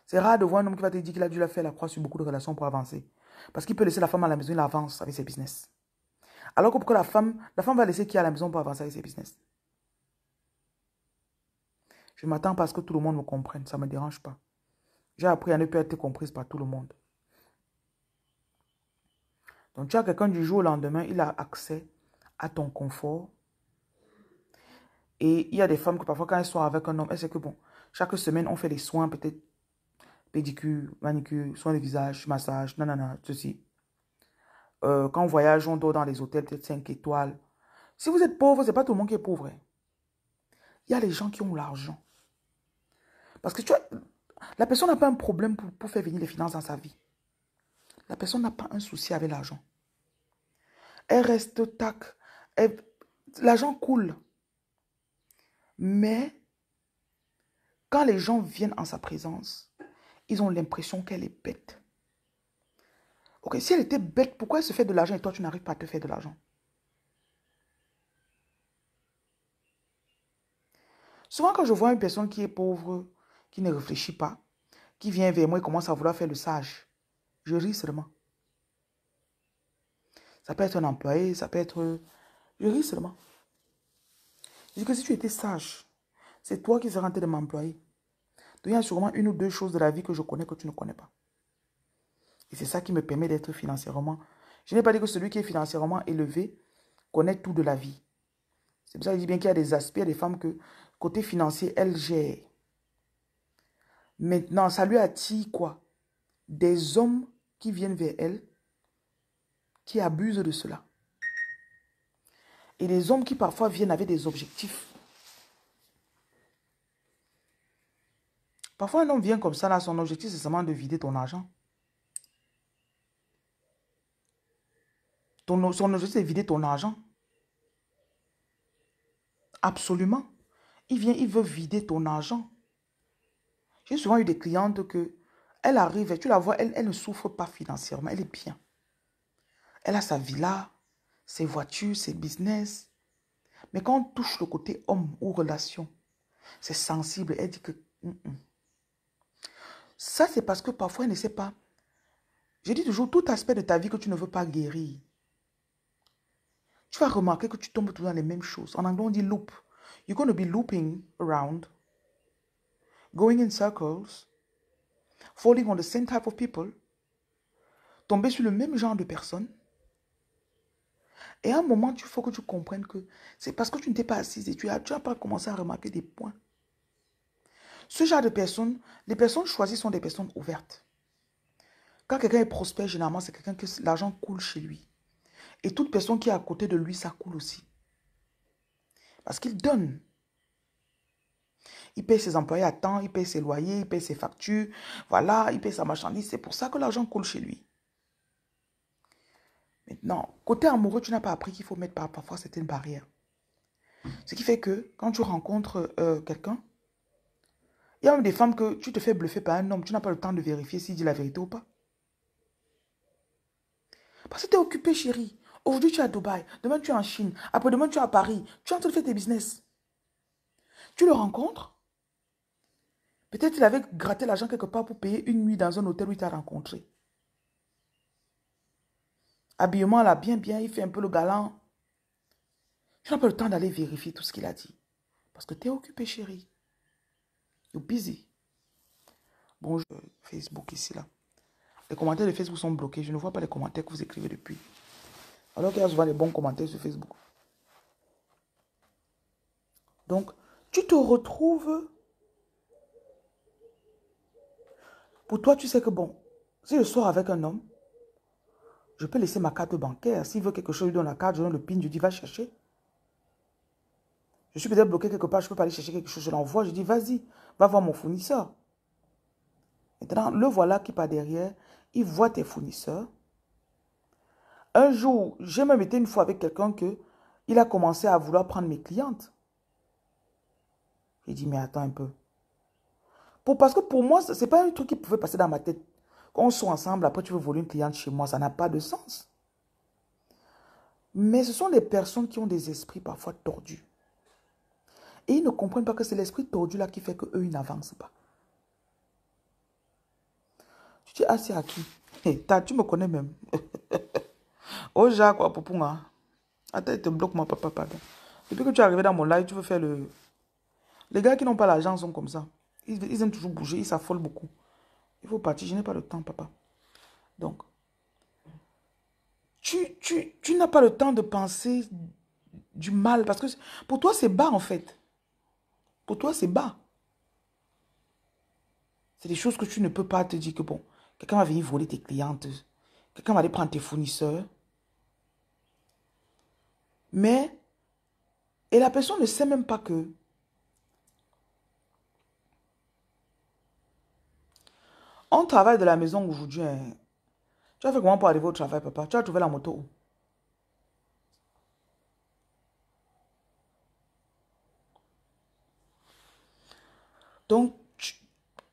C'est rare de voir un homme qui va te dire qu'il a dû la faire la croix sur beaucoup de relations pour avancer. Parce qu'il peut laisser la femme à la maison, il avance avec ses business. Alors que pour que la femme va laisser qui à la maison pour avancer avec ses business. Je m'attends pas à ce que tout le monde me comprenne, ça ne me dérange pas. J'ai appris à ne pas être comprise par tout le monde. Donc tu as quelqu'un du jour au lendemain, il a accès à ton confort. Et il y a des femmes que parfois quand elles sont avec un homme, elles savent que bon, chaque semaine on fait des soins peut-être pédicure, manicure, soins de visage, massage, nanana, ceci. Quand on voyage, on dort dans les hôtels peut-être 5 étoiles. Si vous êtes pauvre, ce n'est pas tout le monde qui est pauvre. Hein. Il y a les gens qui ont l'argent. Parce que tu vois, la personne n'a pas un problème pour faire venir les finances dans sa vie. La personne n'a pas un souci avec l'argent. Elle reste tac. L'argent coule. Mais quand les gens viennent en sa présence, ils ont l'impression qu'elle est bête. Ok, si elle était bête, pourquoi elle se fait de l'argent et toi, tu n'arrives pas à te faire de l'argent? Souvent, quand je vois une personne qui est pauvre, qui ne réfléchit pas, qui vient vers moi et commence à vouloir faire le sage, je ris seulement. Ça peut être un employé, ça peut être... Je ris seulement. Je dis que si tu étais sage, c'est toi qui serais en train de m'employer. Donc, il y a sûrement une ou deux choses de la vie que je connais que tu ne connais pas. Et c'est ça qui me permet d'être financièrement. Je n'ai pas dit que celui qui est financièrement élevé connaît tout de la vie. C'est pour ça que je dis bien qu'il y a des aspects, des femmes que, côté financier, elles gèrent. Maintenant, ça lui attire quoi? Des hommes qui viennent vers elle, qui abusent de cela. Et des hommes qui parfois viennent avec des objectifs. Parfois, un homme vient comme ça, là, son objectif, c'est seulement de vider ton argent. Son objectif, c'est de vider ton argent. Absolument. Il vient, il veut vider ton argent. J'ai souvent eu des clientes que, elle arrive, et tu la vois, elle ne souffre pas financièrement, elle est bien. Elle a sa villa, ses voitures, ses business. Mais quand on touche le côté homme ou relation, c'est sensible. Elle dit que... Ça, c'est parce que parfois, elle ne sait pas. Je dis toujours, tout aspect de ta vie que tu ne veux pas guérir, tu vas remarquer que tu tombes toujours dans les mêmes choses. En anglais, on dit loop. You're going to be looping around, going in circles, falling on the same type of people, tomber sur le même genre de personnes. Et à un moment, il faut que tu comprennes que c'est parce que tu ne t'es pas assise et tu n'as pas commencé à remarquer des points. Ce genre de personnes, les personnes choisies sont des personnes ouvertes. Quand quelqu'un est prospère, généralement, c'est quelqu'un que l'argent coule chez lui. Et toute personne qui est à côté de lui, ça coule aussi. Parce qu'il donne. Il paye ses employés à temps, il paye ses loyers, il paye ses factures. Voilà, il paye sa marchandise. C'est pour ça que l'argent coule chez lui. Maintenant, côté amoureux, tu n'as pas appris qu'il faut mettre parfois certaines barrières. Ce qui fait que quand tu rencontres quelqu'un, il y a même des femmes que tu te fais bluffer par un homme, tu n'as pas le temps de vérifier s'il dit la vérité ou pas. Parce que tu es occupé, chérie. Aujourd'hui, tu es à Dubaï. Demain, tu es en Chine. Après-demain, tu es à Paris. Tu es en train de faire tes business. Tu le rencontres. Peut-être il avait gratté l'argent quelque part pour payer une nuit dans un hôtel où il t'a rencontré. Habillement là, bien, bien, il fait un peu le galant. Tu n'as pas le temps d'aller vérifier tout ce qu'il a dit. Parce que tu es occupé, chérie. You're busy. Bonjour, Facebook ici, là. Les commentaires de Facebook sont bloqués. Je ne vois pas les commentaires que vous écrivez depuis. Alors qu'il y a souvent les bons commentaires sur Facebook. Donc, tu te retrouves... Pour toi, tu sais que bon, si je sors avec un homme, je peux laisser ma carte bancaire. S'il veut quelque chose, je lui donne la carte, je donne le PIN, je dis va chercher. Je suis peut-être bloqué quelque part, je ne peux pas aller chercher quelque chose, je l'envoie, je dis vas-y, va voir mon fournisseur. Maintenant, le voilà qui part derrière, il voit tes fournisseurs. Un jour, j'ai même été une fois avec quelqu'un que il a commencé à vouloir prendre mes clientes. J'ai dit, mais attends un peu. Parce que pour moi, ce n'est pas un truc qui pouvait passer dans ma tête. Quand on soit ensemble, après tu veux voler une cliente chez moi, ça n'a pas de sens. Mais ce sont des personnes qui ont des esprits parfois tordus. Et ils ne comprennent pas que c'est l'esprit tordu là qui fait qu'eux, ils n'avancent pas. Tu dis, ah, c'est à qui? Hey, tu me connais même. Oh, Jacques, quoi, Popunga. Attends, il te bloque, mon papa, pardon. Depuis que tu es arrivé dans mon live, tu veux faire le... Les gars qui n'ont pas l'argent sont comme ça. Ils aiment toujours bouger, ils s'affolent beaucoup. Il faut partir, je n'ai pas le temps, papa. Donc, tu n'as pas le temps de penser du mal. Parce que pour toi, c'est bas, en fait. Pour toi, c'est bas. C'est des choses que tu ne peux pas te dire que, bon, quelqu'un va venir voler tes clientes. Quelqu'un va aller prendre tes fournisseurs. Mais, et la personne ne sait même pas que on travaille de la maison aujourd'hui. Hein. Tu as fait comment pour arriver au travail, papa? Tu as trouvé la moto où? Donc,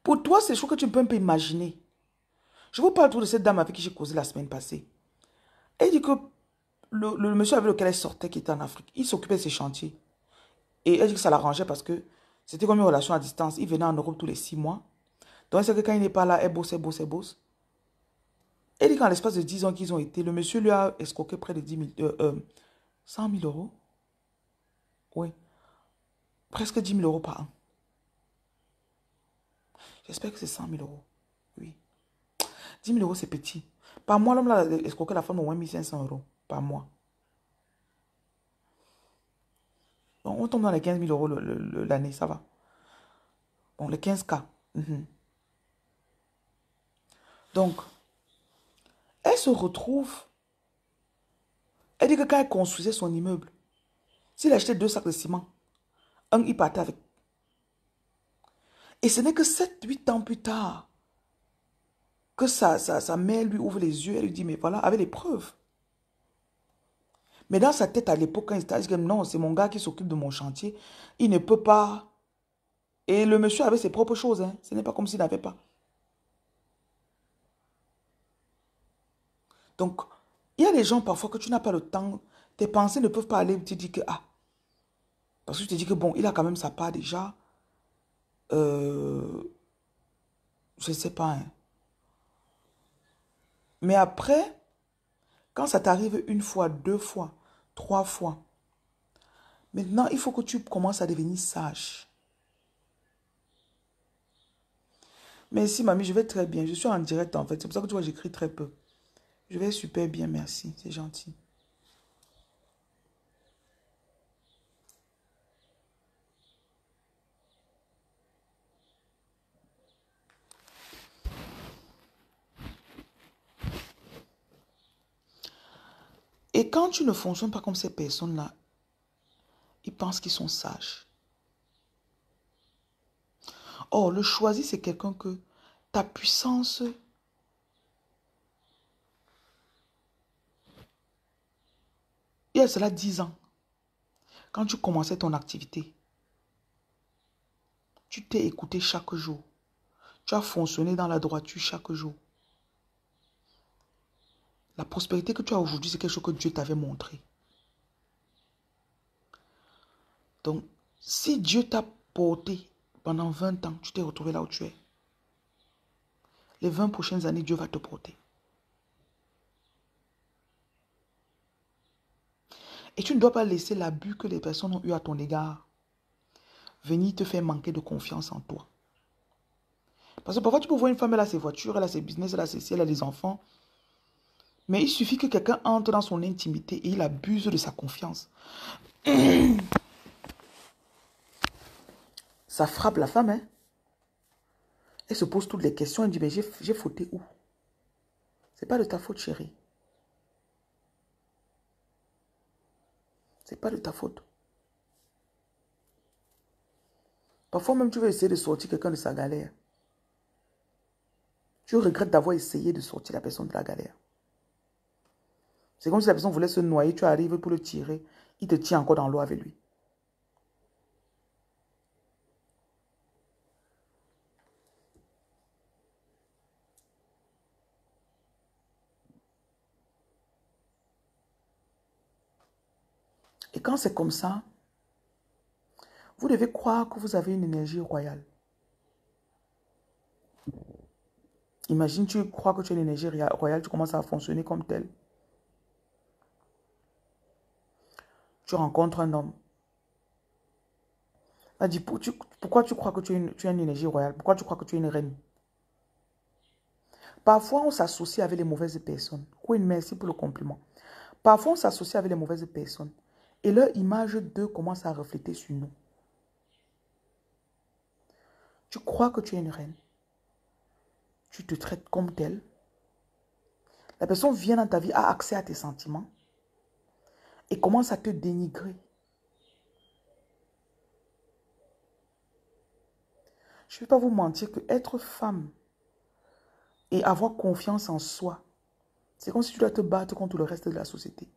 pour toi, c'est chaud que tu peux un peu imaginer. Je vous parle tout de cette dame avec qui j'ai causé la semaine passée. Elle dit que le monsieur avec lequel elle sortait, qui était en Afrique, il s'occupait de ses chantiers. Et elle dit que ça l'arrangeait parce que c'était comme une relation à distance. Il venait en Europe tous les 6 mois. Donc elle sait que quand il n'est pas là, elle bosse, elle bosse, elle bosse. Elle dit qu'en l'espace de 10 ans qu'ils ont été, le monsieur lui a escroqué près de 100 000 euros. Oui, presque 10 000 euros par an. J'espère que c'est 100 000 euros. Oui. 10 000 euros, c'est petit. Par mois, l'homme a escroqué la femme au moins 1 500 euros par mois. Donc, on tombe dans les 15 000 euros l'année, ça va. Bon, les 15K. Donc, elle se retrouve. Elle dit que quand elle construisait son immeuble, s'il achetait 2 sacs de ciment, un, il partait avec. Et ce n'est que 7, 8 ans plus tard que sa mère lui ouvre les yeux. Elle lui dit, mais voilà, avec les preuves. Mais dans sa tête à l'époque, quand il était, il dit, non, c'est mon gars qui s'occupe de mon chantier. Il ne peut pas. Et le monsieur avait ses propres choses. Hein. Ce n'est pas comme s'il n'avait pas. Donc, il y a des gens parfois que tu n'as pas le temps. Tes pensées ne peuvent pas aller. Tu te dis que, ah, parce que tu te dis que, bon, il a quand même sa part déjà. Je ne sais pas. Hein. Mais après, quand ça t'arrive 1 fois, 2 fois, 3 fois, maintenant, il faut que tu commences à devenir sage. Merci, mamie, je vais très bien. Je suis en direct, en fait. C'est pour ça que tu vois, j'écris très peu. Je vais super bien, merci. C'est gentil. Et quand tu ne fonctionnes pas comme ces personnes-là, ils pensent qu'ils sont sages. Or, le choisi, c'est quelqu'un que ta puissance, il y a cela 10 ans, quand tu commençais ton activité, tu t'es écouté chaque jour. Tu as fonctionné dans la droiture chaque jour. La prospérité que tu as aujourd'hui, c'est quelque chose que Dieu t'avait montré. Donc, si Dieu t'a porté pendant 20 ans, tu t'es retrouvé là où tu es. Les 20 prochaines années, Dieu va te porter. Et tu ne dois pas laisser l'abus que les personnes ont eu à ton égard venir te faire manquer de confiance en toi. Parce que parfois, tu peux voir une femme, elle a ses voitures, elle a ses business, elle a ses ciels, elle a des enfants. Mais il suffit que quelqu'un entre dans son intimité et il abuse de sa confiance. Ça frappe la femme, hein. Elle se pose toutes les questions, elle dit, mais j'ai fauté où? C'est pas de ta faute, chérie. C'est pas de ta faute. Parfois même, tu veux essayer de sortir quelqu'un de sa galère. Tu regrettes d'avoir essayé de sortir la personne de la galère. C'est comme si la personne voulait se noyer, tu arrives pour le tirer, il te tient encore dans l'eau avec lui. Et quand c'est comme ça, vous devez croire que vous avez une énergie royale. Imagine, tu crois que tu as une énergie royale, tu commences à fonctionner comme tel. Tu rencontres un homme. Elle dit, pourquoi tu crois que tu as une énergie royale? Pourquoi tu crois que tu es une reine? Parfois, on s'associe avec les mauvaises personnes. Queen, merci pour le compliment. Parfois, on s'associe avec les mauvaises personnes. Et leur image d'eux commence à refléter sur nous. Tu crois que tu es une reine. Tu te traites comme telle. La personne vient dans ta vie, a accès à tes sentiments. Et commence à te dénigrer. Je ne vais pas vous mentir que être femme et avoir confiance en soi, c'est comme si tu dois te battre contre le reste de la société.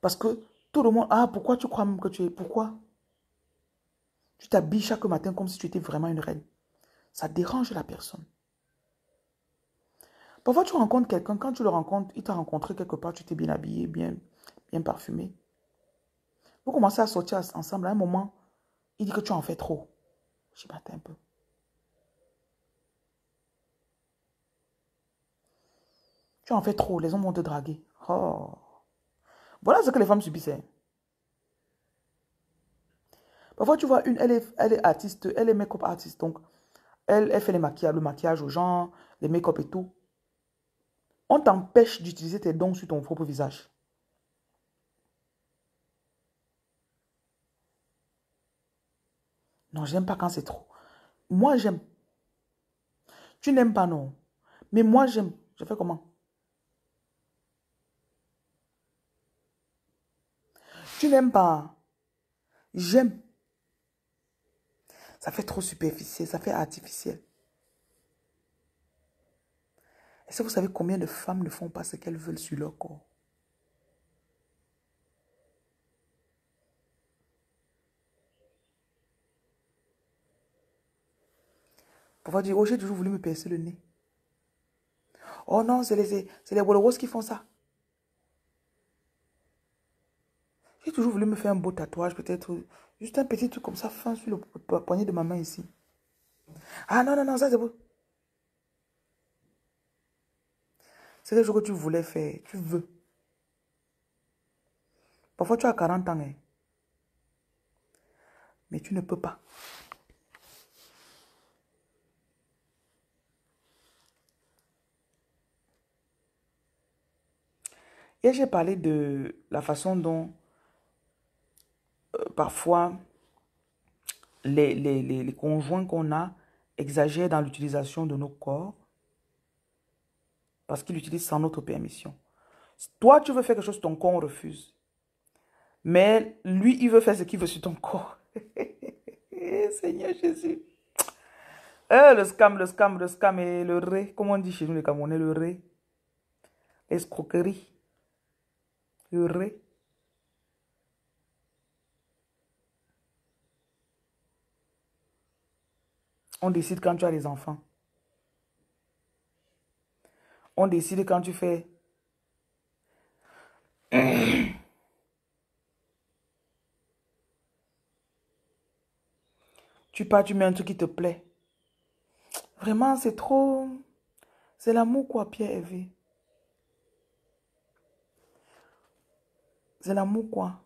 Parce que tout le monde, ah, pourquoi tu crois même que tu es, pourquoi? Tu t'habilles chaque matin comme si tu étais vraiment une reine. Ça dérange la personne. Parfois, tu rencontres quelqu'un, quand tu le rencontres, il t'a rencontré quelque part, tu t'es bien habillé, bien parfumé. Vous commencez à sortir ensemble. À un moment, il dit que tu en fais trop. Je m'attends un peu. Tu en fais trop, les hommes vont te draguer. Oh. Voilà ce que les femmes subissent. Parfois, tu vois, elle est artiste, elle est make-up artiste. Donc, elle fait le maquillage aux gens, les make-up et tout. On t'empêche d'utiliser tes dons sur ton propre visage. Non, j'aime pas quand c'est trop. Moi, j'aime. Tu n'aimes pas, non. Mais moi, j'aime. Je fais comment? Tu n'aimes pas. J'aime. Ça fait trop superficiel, ça fait artificiel. Est-ce que vous savez combien de femmes ne font pas ce qu'elles veulent sur leur corps? Parfois, dire, oh, j'ai toujours voulu me percer le nez. Oh non, c'est les Wolowos qui font ça. J'ai toujours voulu me faire un beau tatouage, peut-être juste un petit truc comme ça, fin sur le poignet de ma main ici. Ah non, non, non, ça c'est beau. C'est quelque chose que tu voulais faire, tu veux. Parfois, tu as 40 ans, hein, mais tu ne peux pas. Et j'ai parlé de la façon dont parfois les conjoints qu'on a exagèrent dans l'utilisation de nos corps parce qu'ils l'utilisent sans notre permission. Toi, tu veux faire quelque chose sur ton corps, on refuse. Mais lui, il veut faire ce qu'il veut sur ton corps. Seigneur Jésus. Le scam et le ré. Comment on dit chez nous les Camerounais, le ré. Escroquerie. Le ré. On décide quand tu as les enfants. On décide quand tu fais. Tu pars, tu mets un truc qui te plaît. Vraiment, c'est trop. C'est l'amour, quoi, Pierre Hervé. C'est l'amour, quoi.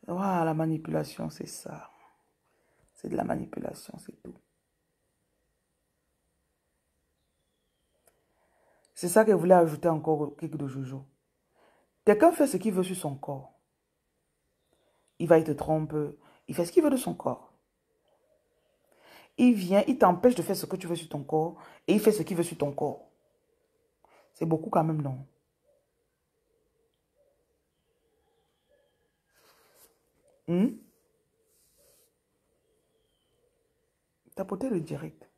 Voilà, la manipulation, c'est ça. C'est de la manipulation, c'est tout. C'est ça que je voulais ajouter encore au clic de Jojo. Quelqu'un fait ce qu'il veut sur son corps. Il te trompe. Il fait ce qu'il veut de son corps. Il vient, il t'empêche de faire ce que tu veux sur ton corps. Et il fait ce qu'il veut sur ton corps. C'est beaucoup quand même, non? Tapoter le direct.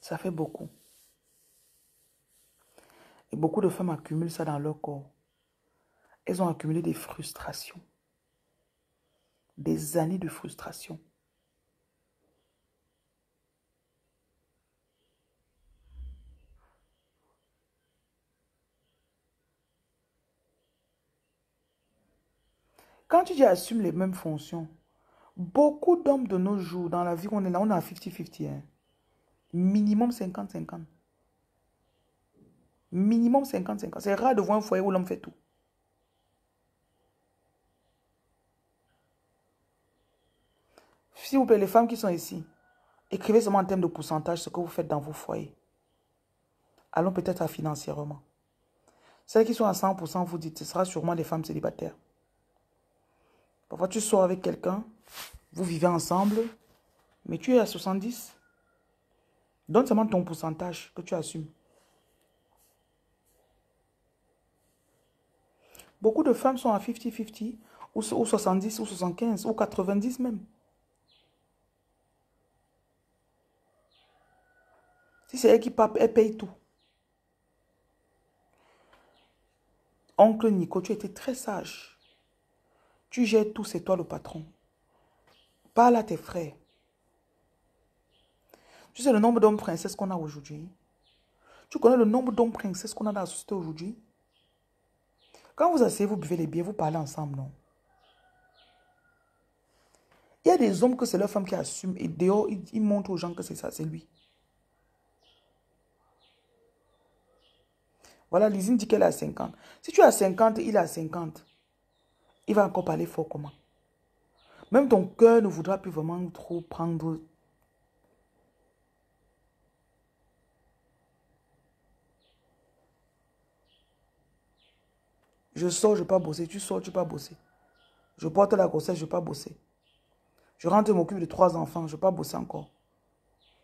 Ça fait beaucoup. Et beaucoup de femmes accumulent ça dans leur corps. Elles ont accumulé des frustrations. Des années de frustration. Quand tu dis assume les mêmes fonctions, beaucoup d'hommes de nos jours, dans la vie qu'on est là, on est à 50-50. Hein. Minimum 50-50. Minimum 50-50. C'est rare de voir un foyer où l'homme fait tout. S'il vous plaît, les femmes qui sont ici, écrivez seulement en termes de pourcentage ce que vous faites dans vos foyers. Allons peut-être à financièrement. Celles qui sont à 100%, vous dites, ce sera sûrement des femmes célibataires. Parfois, tu sors avec quelqu'un, vous vivez ensemble, mais tu es à 70. Donne seulement ton pourcentage que tu assumes. Beaucoup de femmes sont à 50-50. ou 70, ou 75, ou 90 même. Si c'est elle qui paye, elle paye tout. Oncle Nico, tu étais très sage. Tu gères tout, c'est toi le patron. Parle à tes frères. Tu sais le nombre d'hommes princesses qu'on a aujourd'hui? Tu connais le nombre d'hommes princesses qu'on a dans la société aujourd'hui? Quand vous asseyez, vous buvez les bières, vous parlez ensemble, non? Il y a des hommes que c'est leur femme qui assume et dehors, ils montrent aux gens que c'est ça, c'est lui. Voilà, Lizine dit qu'elle a 50. Si tu as 50, il a 50. Il va encore parler fort comment? Même ton cœur ne voudra plus vraiment trop prendre. Je sors, je ne vais pas bosser. Tu sors, tu ne vas pas bosser. Je porte la grossesse, je ne vais pas bosser. Je rentre, je m'occupe de 3 enfants, je ne vais pas bosser encore.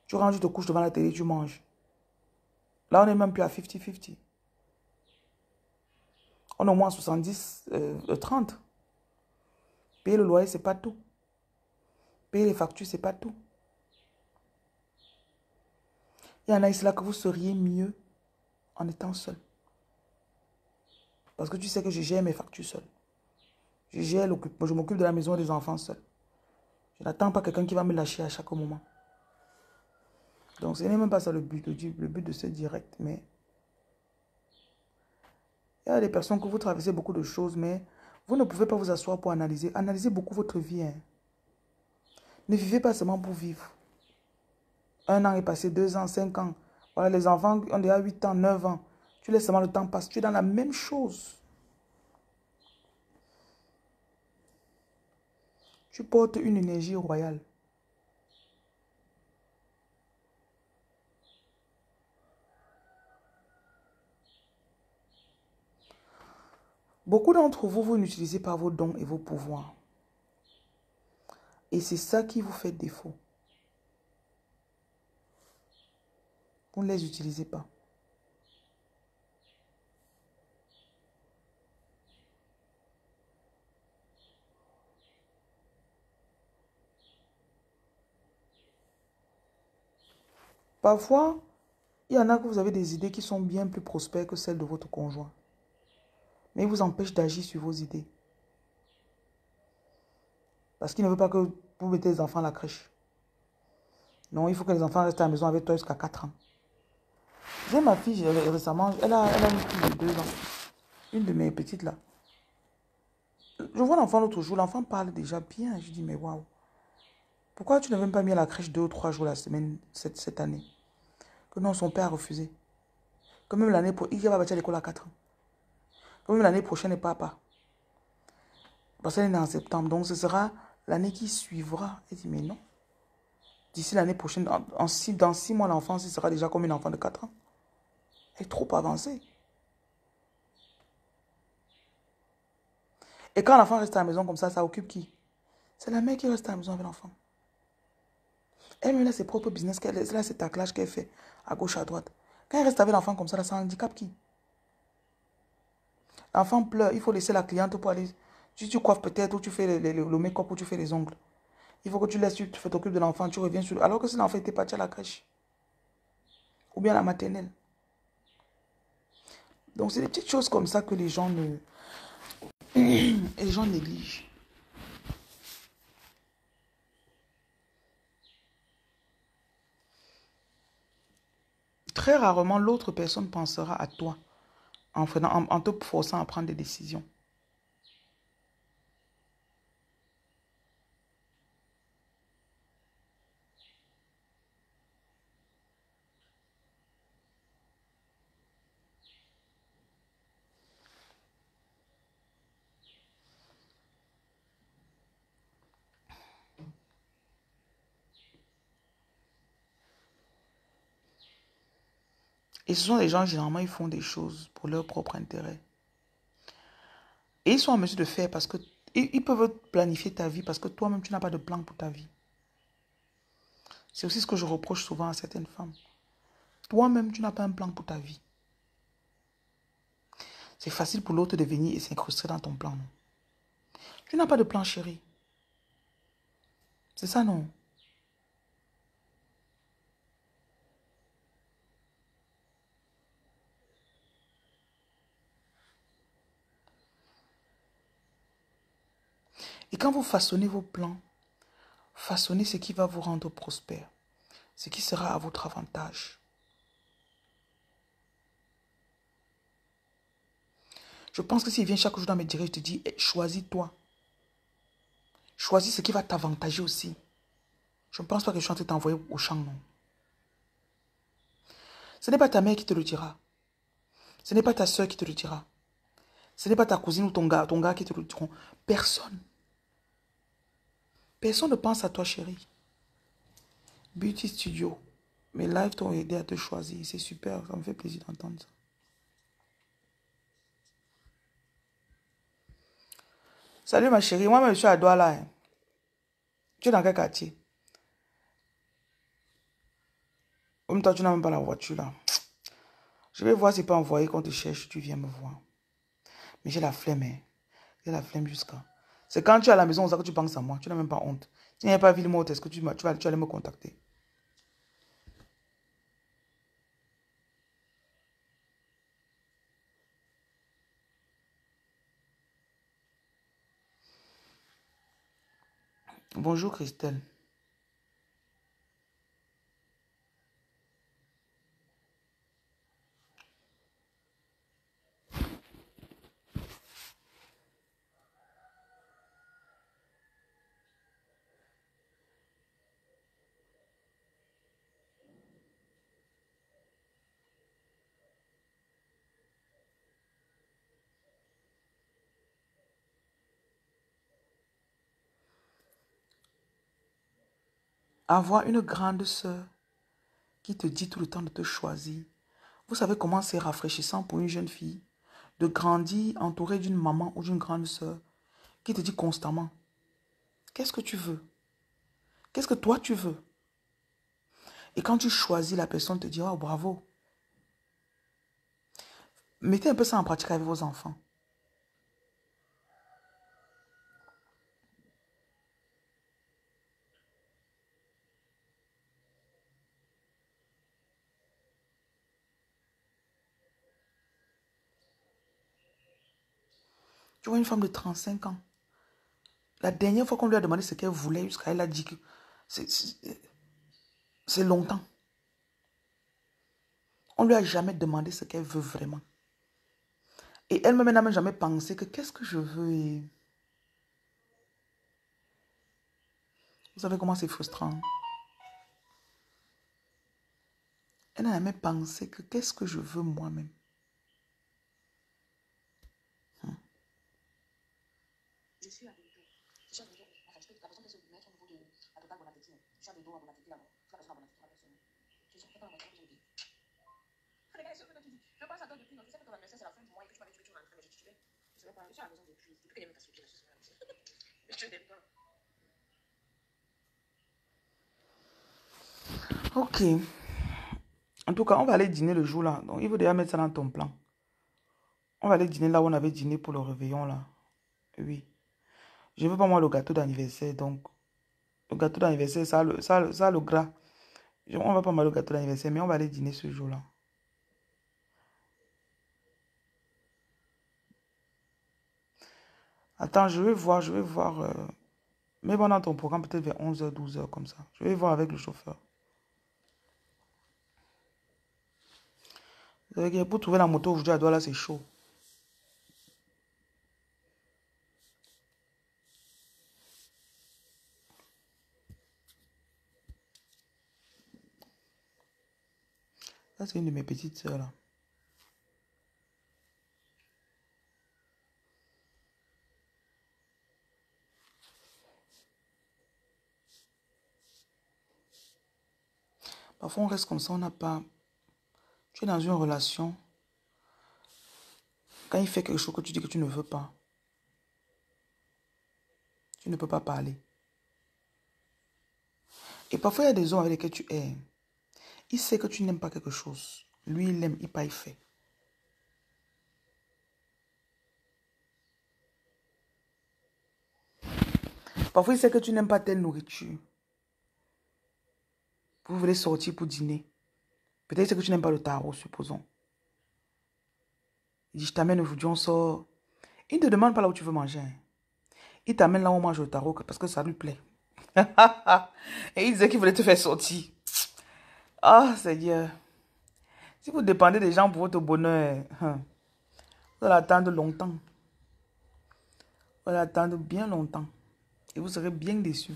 Tu rentres, tu te couches devant la télé, tu manges. Là, on n'est même plus à 50-50. On est au moins 70-30. Payer le loyer, ce n'est pas tout. Payer les factures, ce n'est pas tout. Il y en a ici là que vous seriez mieux en étant seul. Parce que tu sais que je gère mes factures seul. Je m'occupe de la maison et des enfants seul. Je n'attends pas quelqu'un qui va me lâcher à chaque moment. Donc ce n'est même pas ça le but de ce direct. Mais il y a des personnes que vous traversez beaucoup de choses, mais vous ne pouvez pas vous asseoir pour analyser. Analysez beaucoup votre vie. Hein. Ne vivez pas seulement pour vivre. 1 an est passé, 2 ans, 5 ans. Voilà, les enfants ont déjà 8 ans, 9 ans. Tu laisses seulement le temps passer. Tu es dans la même chose. Tu portes une énergie royale. Beaucoup d'entre vous, vous n'utilisez pas vos dons et vos pouvoirs. Et c'est ça qui vous fait défaut. Vous ne les utilisez pas. Parfois, il y en a que vous avez des idées qui sont bien plus prospères que celles de votre conjoint. Mais il vous empêche d'agir sur vos idées. Parce qu'il ne veut pas que vous mettez les enfants à la crèche. Non, il faut que les enfants restent à la maison avec toi jusqu'à 4 ans. J'ai ma fille récemment, elle a une fille de 2 ans. Une de mes petites là. Je vois l'enfant l'autre jour, l'enfant parle déjà bien. Je dis, mais waouh. Pourquoi tu n'as même pas mis à la crèche 2 ou 3 jours la semaine cette année? Que non, son père a refusé. Que même l'année prochaine, il va partir à l'école à 4 ans. Que même l'année prochaine, n'est pas. Parce qu'elle est née en septembre. Donc ce sera l'année qui suivra. Elle dit, mais non. D'ici l'année prochaine, dans 6 mois, l'enfant, il sera déjà comme un enfant de 4 ans. Elle est trop avancée. Et quand l'enfant reste à la maison comme ça occupe qui? C'est la mère qui reste à la maison avec l'enfant. Elle-même a ses propres business, elle a ses taclages qu'elle fait à gauche, à droite. Quand elle reste avec l'enfant comme ça handicape qui? L'enfant pleure, il faut laisser la cliente pour aller. Tu coiffes peut-être, ou tu fais le make-up, ou tu fais les ongles. Il faut que tu laisses, tu t'occupes de l'enfant, tu reviens sur. Alors que si l'enfant était parti à la crèche, ou bien à la maternelle. Donc c'est des petites choses comme ça que les gens les gens négligent. Très rarement, l'autre personne pensera à toi en te forçant à prendre des décisions. Et ce sont des gens, généralement, ils font des choses pour leur propre intérêt. Et ils sont en mesure de faire parce que ils peuvent planifier ta vie parce que toi-même, tu n'as pas de plan pour ta vie. C'est aussi ce que je reproche souvent à certaines femmes. Toi-même, tu n'as pas un plan pour ta vie. C'est facile pour l'autre de venir et s'incruster dans ton plan. Non? Tu n'as pas de plan, chérie. C'est ça, non? Et quand vous façonnez vos plans, façonnez ce qui va vous rendre prospère, ce qui sera à votre avantage. Je pense que s'il vient chaque jour dans mes directs, je te dis, choisis-toi. Choisis ce qui va t'avantager aussi. Je ne pense pas que je suis en train de t'envoyer au champ, non. Ce n'est pas ta mère qui te le dira. Ce n'est pas ta soeur qui te le dira. Ce n'est pas ta cousine ou ton gars qui te le diront. Personne. Personne ne pense à toi, chérie. Beauty Studio. Mes lives t'ont aidé à te choisir. C'est super. Ça me fait plaisir d'entendre ça. Salut ma chérie. Moi, je suis à Douala. Hein. Tu es dans quel quartier? Même toi, tu n'as même pas la voiture là. Je vais voir si pas envoyer qu'on te cherche. Tu viens me voir. Mais j'ai la flemme. Hein. J'ai la flemme jusqu'à. C'est quand tu es à la maison, on sait que tu penses à moi. Tu n'as même pas honte. Tu n'as pas vu le mot, est-ce que tu vas aller me contacter? Bonjour Christelle. Avoir une grande sœur qui te dit tout le temps de te choisir. Vous savez comment c'est rafraîchissant pour une jeune fille de grandir entourée d'une maman ou d'une grande sœur qui te dit constamment, qu'est-ce que tu veux? Qu'est-ce que toi tu veux? Et quand tu choisis, la personne te dit, oh bravo. Mettez un peu ça en pratique avec vos enfants. Tu vois une femme de 35 ans. La dernière fois qu'on lui a demandé ce qu'elle voulait, jusqu'à elle a dit que c'est longtemps. On ne lui a jamais demandé ce qu'elle veut vraiment. Et elle-même n'a même jamais pensé que qu'est-ce que je veux. Et... Vous savez comment c'est frustrant. Elle n'a jamais pensé que qu'est-ce que je veux moi-même. Je suis à Bordeaux. Je suis à Bordeaux. Enfin, la personne qui se mettre au niveau de la totale Bon Appétit. Je suis à Bordeaux, à Bon Appétit là-bas. Je suis la personne à Bon Appétit, la personne. Je suis pas dans la voiture, je dis. Les gars, c'est ce que tu dis. Je passe à toi depuis, non, tu sais que ton anniversaire c'est la fin du mois et que tu m'as dit que tu rentres, mais je vais pas, je suis à la maison depuis que j'ai même cassé le pied, je suis à la maison. Mais je t'aime pas. Ok. En tout cas, on va aller dîner le jour là. Donc, il faut déjà mettre ça dans ton plan. On va aller dîner là où on avait dîné pour le réveillon là. Oui. Je ne veux pas moi le gâteau d'anniversaire. Donc, le gâteau d'anniversaire, ça, le gras. On va pas mal le gâteau d'anniversaire, mais on va aller dîner ce jour-là. Attends, je vais voir. Mets bon dans ton programme peut-être vers 11h, 12h comme ça. Je vais voir avec le chauffeur. Pour trouver la moto aujourd'hui à Douala, c'est chaud. Ça, c'est une de mes petites sœurs là. Parfois, on reste comme ça, on n'a pas... Tu es dans une relation. Quand il fait quelque chose que tu dis que tu ne veux pas, tu ne peux pas parler. Et parfois, il y a des hommes avec lesquels tu es. Il sait que tu n'aimes pas quelque chose. Lui, il aime, il fait. Parfois, il sait que tu n'aimes pas telle nourriture. Vous voulez sortir pour dîner. Peut-être que tu n'aimes pas le tarot, supposons. Il dit, je t'amène aujourd'hui, on sort. Il ne te demande pas là où tu veux manger. Hein. Il t'amène là où on mange le tarot parce que ça lui plaît. Et il disait qu'il voulait te faire sortir. Ah, Seigneur. Si vous dépendez des gens pour votre bonheur, vous allez attendre longtemps. Vous allez attendre bien longtemps. Et vous serez bien déçus.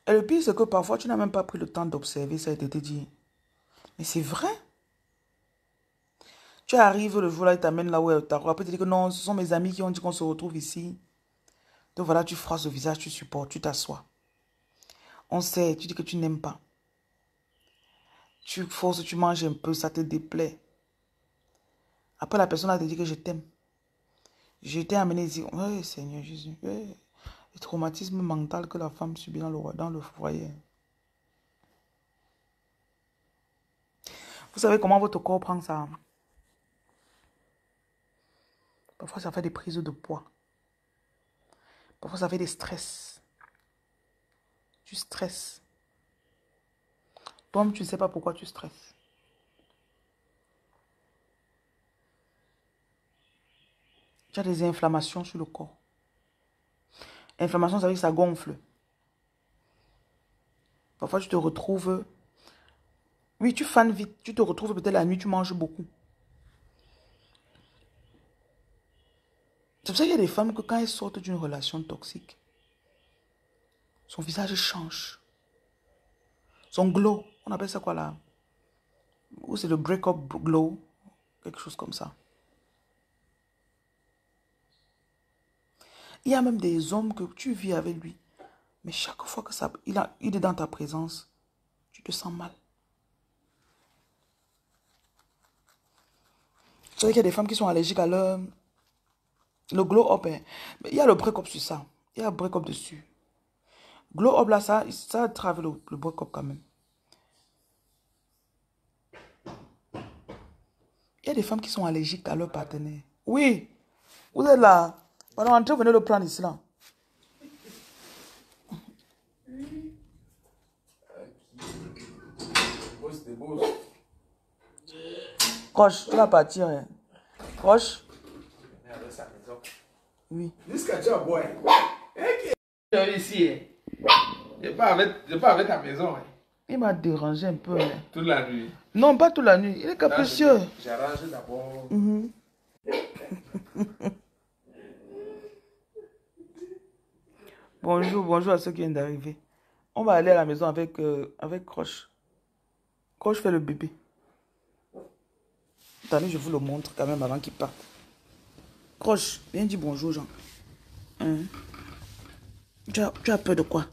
Et le pire, c'est que parfois, tu n'as même pas pris le temps d'observer ça et de te dire, mais c'est vrai. Tu arrives le jour là, il t'amène là où est le tarot. Après, tu dis que non, ce sont mes amis qui ont dit qu'on se retrouve ici. Donc voilà, tu froisses le visage, tu supportes, tu t'assois. On sait, tu dis que tu n'aimes pas. Tu forces, tu manges un peu, ça te déplaît. Après, la personne a te dit que je t'aime. Je t'ai amené ici. Oui, Seigneur Jésus. Oui. Le traumatisme mental que la femme subit dans le foyer. Vous savez comment votre corps prend ça? Parfois, ça fait des prises de poids. Parfois, ça fait des stress. Tu stresses. Toi-même, tu ne sais pas pourquoi tu stresses. Tu as des inflammations sur le corps. Inflammation, ça veut dire que ça gonfle. Parfois, tu te retrouves... Oui, tu fanes vite. Tu te retrouves peut-être la nuit, tu manges beaucoup. C'est pour ça qu'il y a des femmes que quand elles sortent d'une relation toxique, son visage change. Son glow, on appelle ça quoi là? Ou c'est le break-up glow, quelque chose comme ça. Il y a même des hommes que tu vis avec lui, mais chaque fois que il est dans ta présence, tu te sens mal. Vous savez qu'il y a des femmes qui sont allergiques à le glow-up. Hein. Mais il y a le break-up sur ça. Il y a le break-up dessus. Glow-up là, ça travaille le break-up quand même. Il y a des femmes qui sont allergiques à leur partenaire. Oui, vous êtes là. Pardon, entrez, venez le prendre ici là. Croche, tu vas partir. Hein. Croche. Oui. Jusqu'à tu as boire. Ici. Je pas avec ta maison. Il m'a dérangé un peu. Hein. Toute la nuit. Non, pas toute la nuit. Il est capricieux. J'arrange d'abord. Bonjour, bonjour à ceux qui viennent d'arriver. On va aller à la maison avec Croche. Croche fait le bébé. Attendez, je vous le montre quand même avant qu'il parte. Croche, viens dire bonjour, Jean. Hein? Tu as peur de quoi?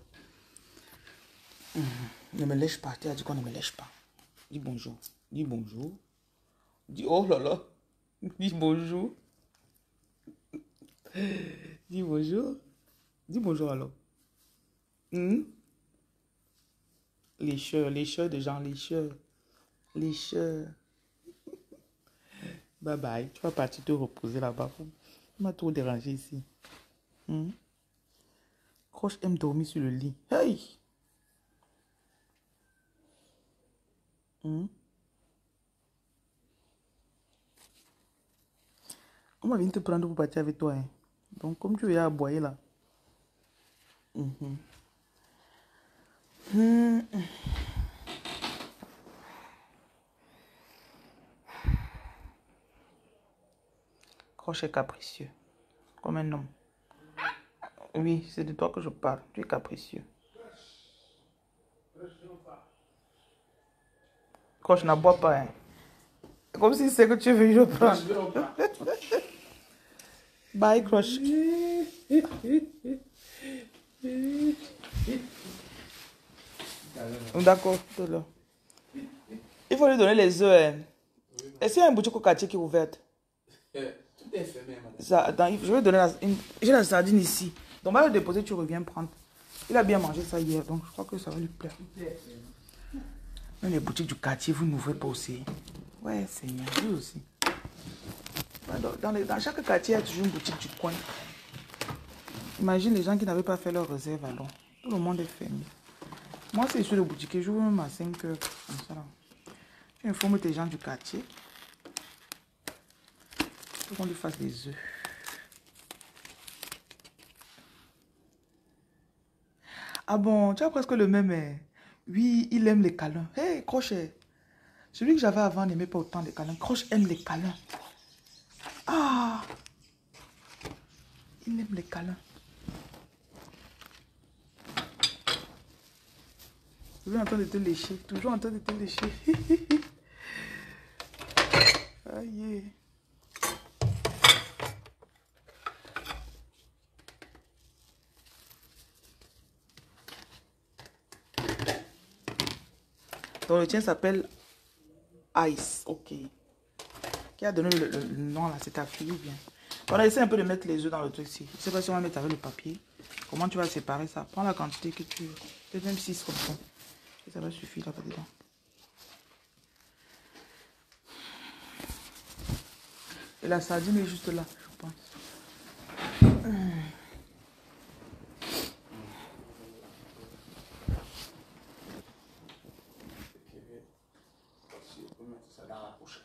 Ne me lèche pas. Tu as dit qu'on ne me lèche pas. Dis bonjour. Dis bonjour. Dis oh là là. Dis bonjour. Dis bonjour. Dis bonjour alors. Les cheurs de Jean, les cheurs. Les cheurs. Bye bye. Tu vas partir te reposer là-bas. Tu m'as trop dérangé ici. Croche aime dormir sur le lit. Hey! On va venir te prendre pour partir avec toi. Hein. Donc, comme tu es à aboyer là. Croche est capricieux. Comme un homme. Oui, c'est de toi que je parle. Tu es capricieux. Croche n'aboie pas. Hein. Comme si c'est que tu veux le prendre. Bye, Croche. D'accord, tout là. Il faut lui donner les œufs. Hein. Est-ce qu'il y a une boutique au quartier qui est ouverte? Tout est fermé, madame. Ça, attends, je vais donner j'ai la sardine ici. Donc, on va le déposer, tu reviens prendre. Il a bien mangé ça hier, donc je crois que ça va lui plaire. Même les boutiques du quartier, vous n'ouvrez pas aussi. Ouais, Seigneur, lui aussi. Dans chaque quartier, il y a toujours une boutique du coin. Imagine les gens qui n'avaient pas fait leur réserve alors. Tout le monde est fermé. Moi, c'est sur le boutique. J'ouvre même à 5 heures. Comme ça, là. Tu informes tes gens du quartier. Pour qu'on lui fasse des œufs. Ah bon, tu as presque le même. Oui, il aime les câlins. Hé, Crochet. Celui que j'avais avant n'aimait pas autant les câlins. Croche aime les câlins. Ah, il aime les câlins. Toujours en train de te lécher. Toujours en train de te lécher. Aïe. Donc le tien s'appelle Ice. Ok. Qui a donné le nom là? C'est ta fille ou bien? On a essayé un peu de mettre les œufs dans le truc ici. Je ne sais pas si on va mettre avec le papier. Comment tu vas séparer ça? Prends la quantité que tu veux. Peut-être même 6 comme ça. Et ça va suffire là-bas dedans. Et la sardine est juste là, je pense.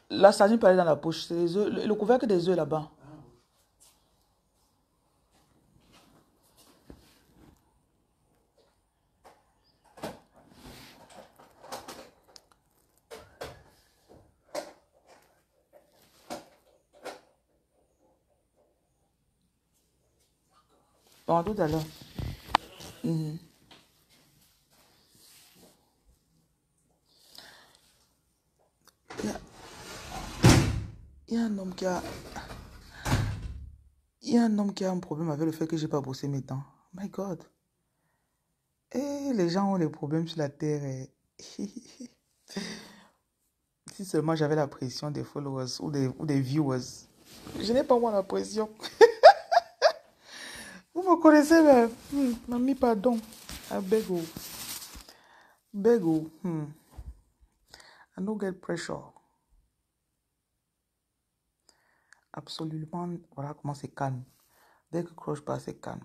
La sardine peut aller dans la poche. C'est les œufs, le couvercle des œufs là-bas. Bon, à tout à l'heure. Mhm. Il y a, il y a un homme qui a... Il y a un homme qui a un problème avec le fait que j'ai pas brossé mes dents. My God. Et les gens ont des problèmes sur la terre. Si seulement j'avais la pression des followers ou des viewers. Je n'ai pas moi la pression. Vous me connaissez, mais... Mamie, pardon. I beg you. Beg you. I don't get pressure. Absolument. Voilà comment c'est calme. Dès que croche pas, c'est calme.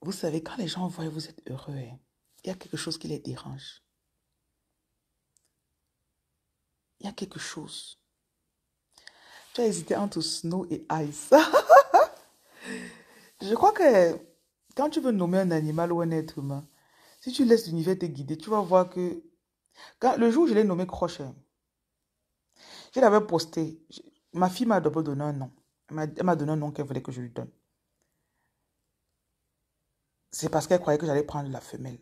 Vous savez, quand les gens voient que vous êtes heureux, il y a quelque chose qui les dérange. Il y a quelque chose. Tu as hésité entre Snow et Ice. Je crois que quand tu veux nommer un animal ou un être humain, si tu laisses l'univers te guider, tu vas voir que... le jour où je l'ai nommé Crochet, je l'avais posté. Ma fille m'a d'abord donné un nom. Elle m'a donné un nom qu'elle voulait que je lui donne. C'est parce qu'elle croyait que j'allais prendre la femelle.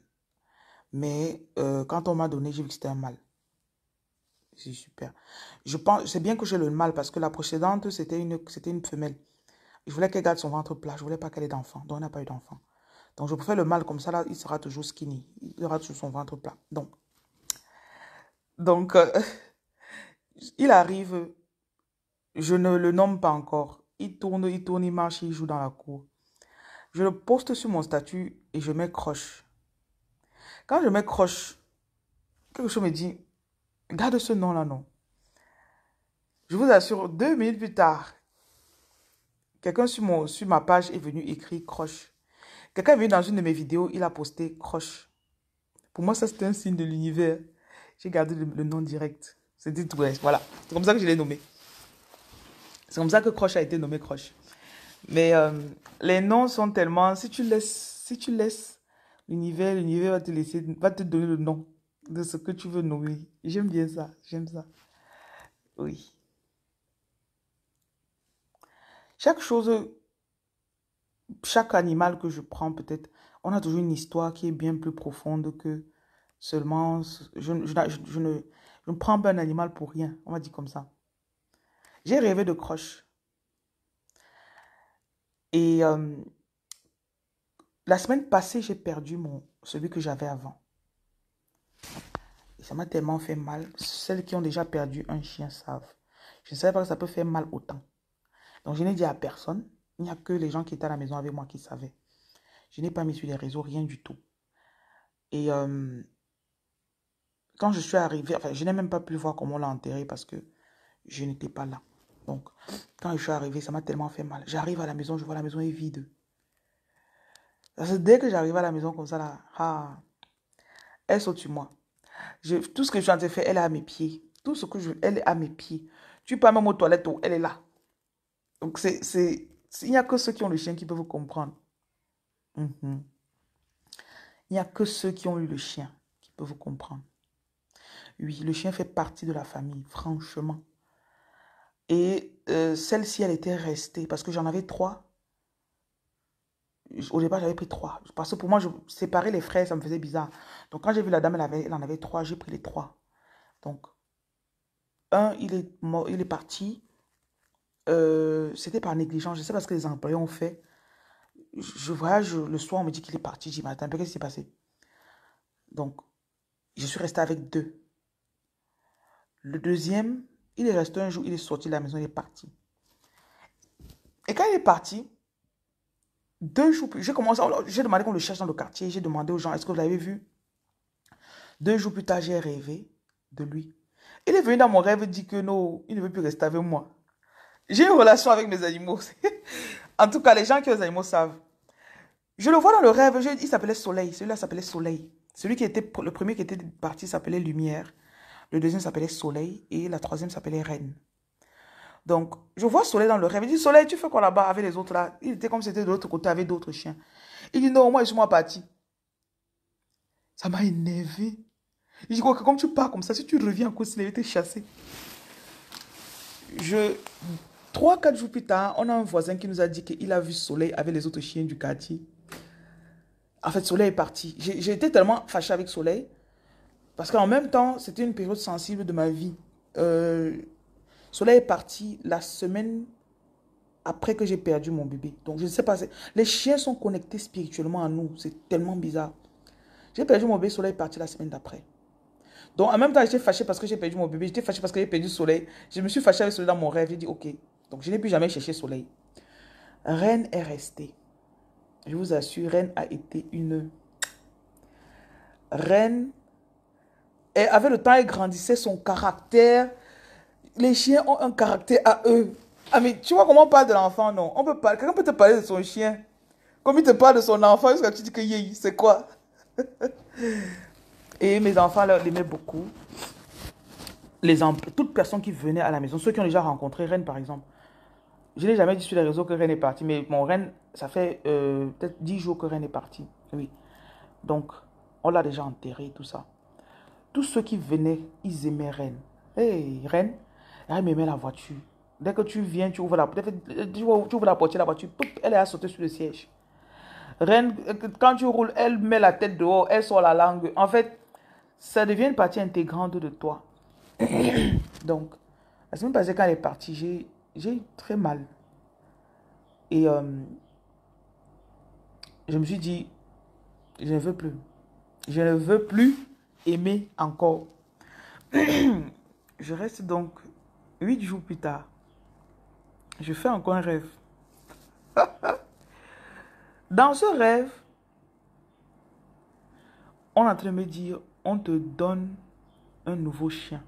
Mais quand on m'a donné, j'ai vu que c'était un mâle. C'est super. Je pense, c'est bien que j'ai le mâle parce que la précédente, c'était une femelle. Je voulais qu'elle garde son ventre plat. Je voulais pas qu'elle ait d'enfant. Donc, elle n'a pas eu d'enfant. Donc, je préfère le mâle comme ça. Là, il sera toujours skinny. Il aura toujours son ventre plat. Donc il arrive. Je ne le nomme pas encore. Il tourne, il marche, il joue dans la cour. Je le poste sur mon statut et je mets Croche. Quand je mets Croche, quelque chose me dit, garde ce nom-là, non. Je vous assure, 2 minutes plus tard, quelqu'un sur ma page est venu écrire Croche. Quelqu'un est venu dans une de mes vidéos, il a posté Croche. Pour moi, ça, c'était un signe de l'univers. J'ai gardé le nom direct. C'était tout, voilà. C'est comme ça que je l'ai nommé. C'est comme ça que Croche a été nommé Croche. Mais les noms sont tellement... Si tu laisses l'univers va te donner le nom de ce que tu veux nommer. J'aime bien ça. J'aime ça. Oui. Chaque animal que je prends, peut-être, on a toujours une histoire qui est bien plus profonde que seulement... Je ne prends pas un animal pour rien. On va dire comme ça. J'ai rêvé de Croche. Et la semaine passée, j'ai perdu celui que j'avais avant. Et ça m'a tellement fait mal. Celles qui ont déjà perdu un chien savent. Je ne savais pas que ça peut faire mal autant. Donc, je n'ai dit à personne. Il n'y a que les gens qui étaient à la maison avec moi qui savaient. Je n'ai pas mis sur les réseaux, rien du tout. Et quand je suis arrivée, enfin, je n'ai même pas pu voir comment on l'a enterré parce que je n'étais pas là. Donc, quand je suis arrivée, ça m'a tellement fait mal. J'arrive à la maison, je vois la maison est vide. Parce que dès que j'arrive à la maison comme ça, là, elle saute sur moi. Tout ce que je suis en train de faire, elle est à mes pieds. Tout ce que elle est à mes pieds. Tu peux même aux toilettes, elle est là. Donc, il n'y a que ceux qui ont le chien qui peuvent vous comprendre. Mhm. Il n'y a que ceux qui ont eu le chien qui peuvent vous comprendre. Oui, le chien fait partie de la famille, franchement. Et celle-ci, elle était restée parce que j'en avais 3. Au départ, j'avais pris 3. Parce que pour moi, séparer les frères, ça me faisait bizarre. Donc, quand j'ai vu la dame, elle en avait 3. J'ai pris les 3. Donc, un, il est mort, il est parti. C'était par négligence. Je sais pas ce que les employés ont fait. Je voyage le soir, on me dit qu'il est parti. Je dis, mais attends, qu'est-ce qui s'est passé? Donc, je suis resté avec 2. Le deuxième, il est resté un jour, il est sorti de la maison, il est parti. Et quand il est parti, 2 jours plus, j'ai demandé qu'on le cherche dans le quartier, j'ai demandé aux gens, est-ce que vous l'avez vu? 2 jours plus tard, j'ai rêvé de lui. Il est venu dans mon rêve et dit que non, il ne veut plus rester avec moi. J'ai une relation avec mes animaux. En tout cas, les gens qui ont les animaux savent. Je le vois dans le rêve, il s'appelait Soleil, celui-là s'appelait Soleil. Le premier qui était parti s'appelait Lumière, le deuxième s'appelait Soleil et la troisième s'appelait Reine. Donc, je vois Soleil dans le rêve. Il dit, Soleil, tu fais quoi là-bas avec les autres là? Il était comme si c'était de l'autre côté avec d'autres chiens. Il dit, non, moi, je suis parti. Ça m'a énervé. Il dit, comme tu pars comme ça, si tu reviens en cause, il a été chassé. 3-4 jours plus tard, on a un voisin qui nous a dit qu'il a vu Soleil avec les autres chiens du quartier. En fait, Soleil est parti. J'ai été tellement fâchée avec Soleil. Parce qu'en même temps, c'était une période sensible de ma vie. Soleil est parti la semaine après que j'ai perdu mon bébé. Donc, je ne sais pas. Les chiens sont connectés spirituellement à nous. C'est tellement bizarre. J'ai perdu mon bébé, Soleil est parti la semaine d'après. Donc, en même temps, j'étais fâchée parce que j'ai perdu mon bébé. J'étais fâchée parce que j'ai perdu Soleil. Je me suis fâchée avec Soleil dans mon rêve. J'ai dit, ok. Donc, je n'ai plus jamais cherché Soleil. Reine est restée. Je vous assure, Reine a été une... Reine, et avec le temps, elle grandissait son caractère. Les chiens ont un caractère à eux. Ah, mais tu vois comment on parle de l'enfant, non? Quelqu'un peut te parler de son chien. Comme il te parle de son enfant, jusqu'à tu dis que c'est quoi? Et mes enfants l'aimaient beaucoup. Toute personne qui venait à la maison, ceux qui ont déjà rencontré Reine, par exemple. Je n'ai jamais dit sur les réseaux que Reine est partie, mais mon Reine, ça fait peut-être 10 jours que Reine est partie. Oui. Donc, on l'a déjà enterré, tout ça. Tous ceux qui venaient, ils aimaient Reine. Hey, Reine, elle m'aimait la voiture. Dès que tu viens, tu ouvres la porte, de la voiture, poup, elle est à sauter sur le siège. Reine, quand tu roules, elle met la tête dehors, elle sort la langue. En fait, ça devient une partie intégrante de toi. Donc, la semaine passée, quand elle est partie, j'ai eu très mal. Et je me suis dit, je ne veux plus. Je ne veux plus aimer encore. Je reste donc 8 jours plus tard. Je fais encore un rêve. Dans ce rêve, on est en train de me dire, on te donne un nouveau chien.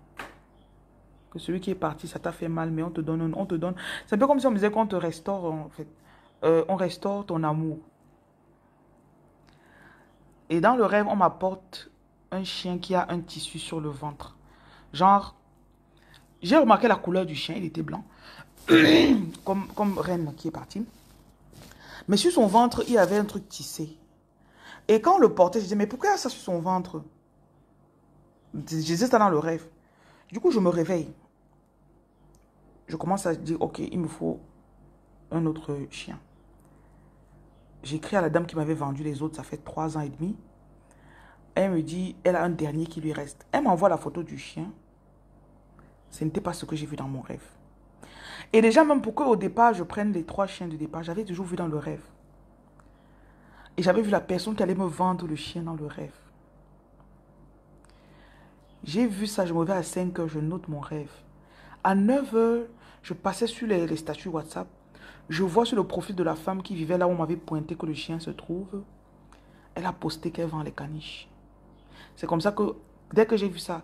Que celui qui est parti, ça t'a fait mal, mais on te donne. C'est un peu comme si on me disait qu'on te restaure, en fait. On restaure ton amour. Et dans le rêve, on m'apporte un chien qui a un tissu sur le ventre. Genre, j'ai remarqué la couleur du chien, il était blanc. comme Reine qui est partie. Mais sur son ventre, il y avait un truc tissé. Et quand on le portait, je disais, mais pourquoi il y a ça sur son ventre? Je disais ça dans le rêve. Du coup, je me réveille. Je commence à dire, ok, il me faut un autre chien. J'écris à la dame qui m'avait vendu les autres, ça fait 3 ans et demi. Elle me dit, elle a un dernier qui lui reste. Elle m'envoie la photo du chien. Ce n'était pas ce que j'ai vu dans mon rêve. Et déjà, même pour qu'au départ, je prenne les 3 chiens de départ, j'avais toujours vu dans le rêve. Et j'avais vu la personne qui allait me vendre le chien dans le rêve. J'ai vu ça, je me réveille à 5 heures, je note mon rêve. À 9 heures, je passais sur les statuts WhatsApp. Je vois sur le profil de la femme qui vivait là où on m'avait pointé que le chien se trouve. Elle a posté qu'elle vend les caniches. C'est comme ça que, dès que j'ai vu ça,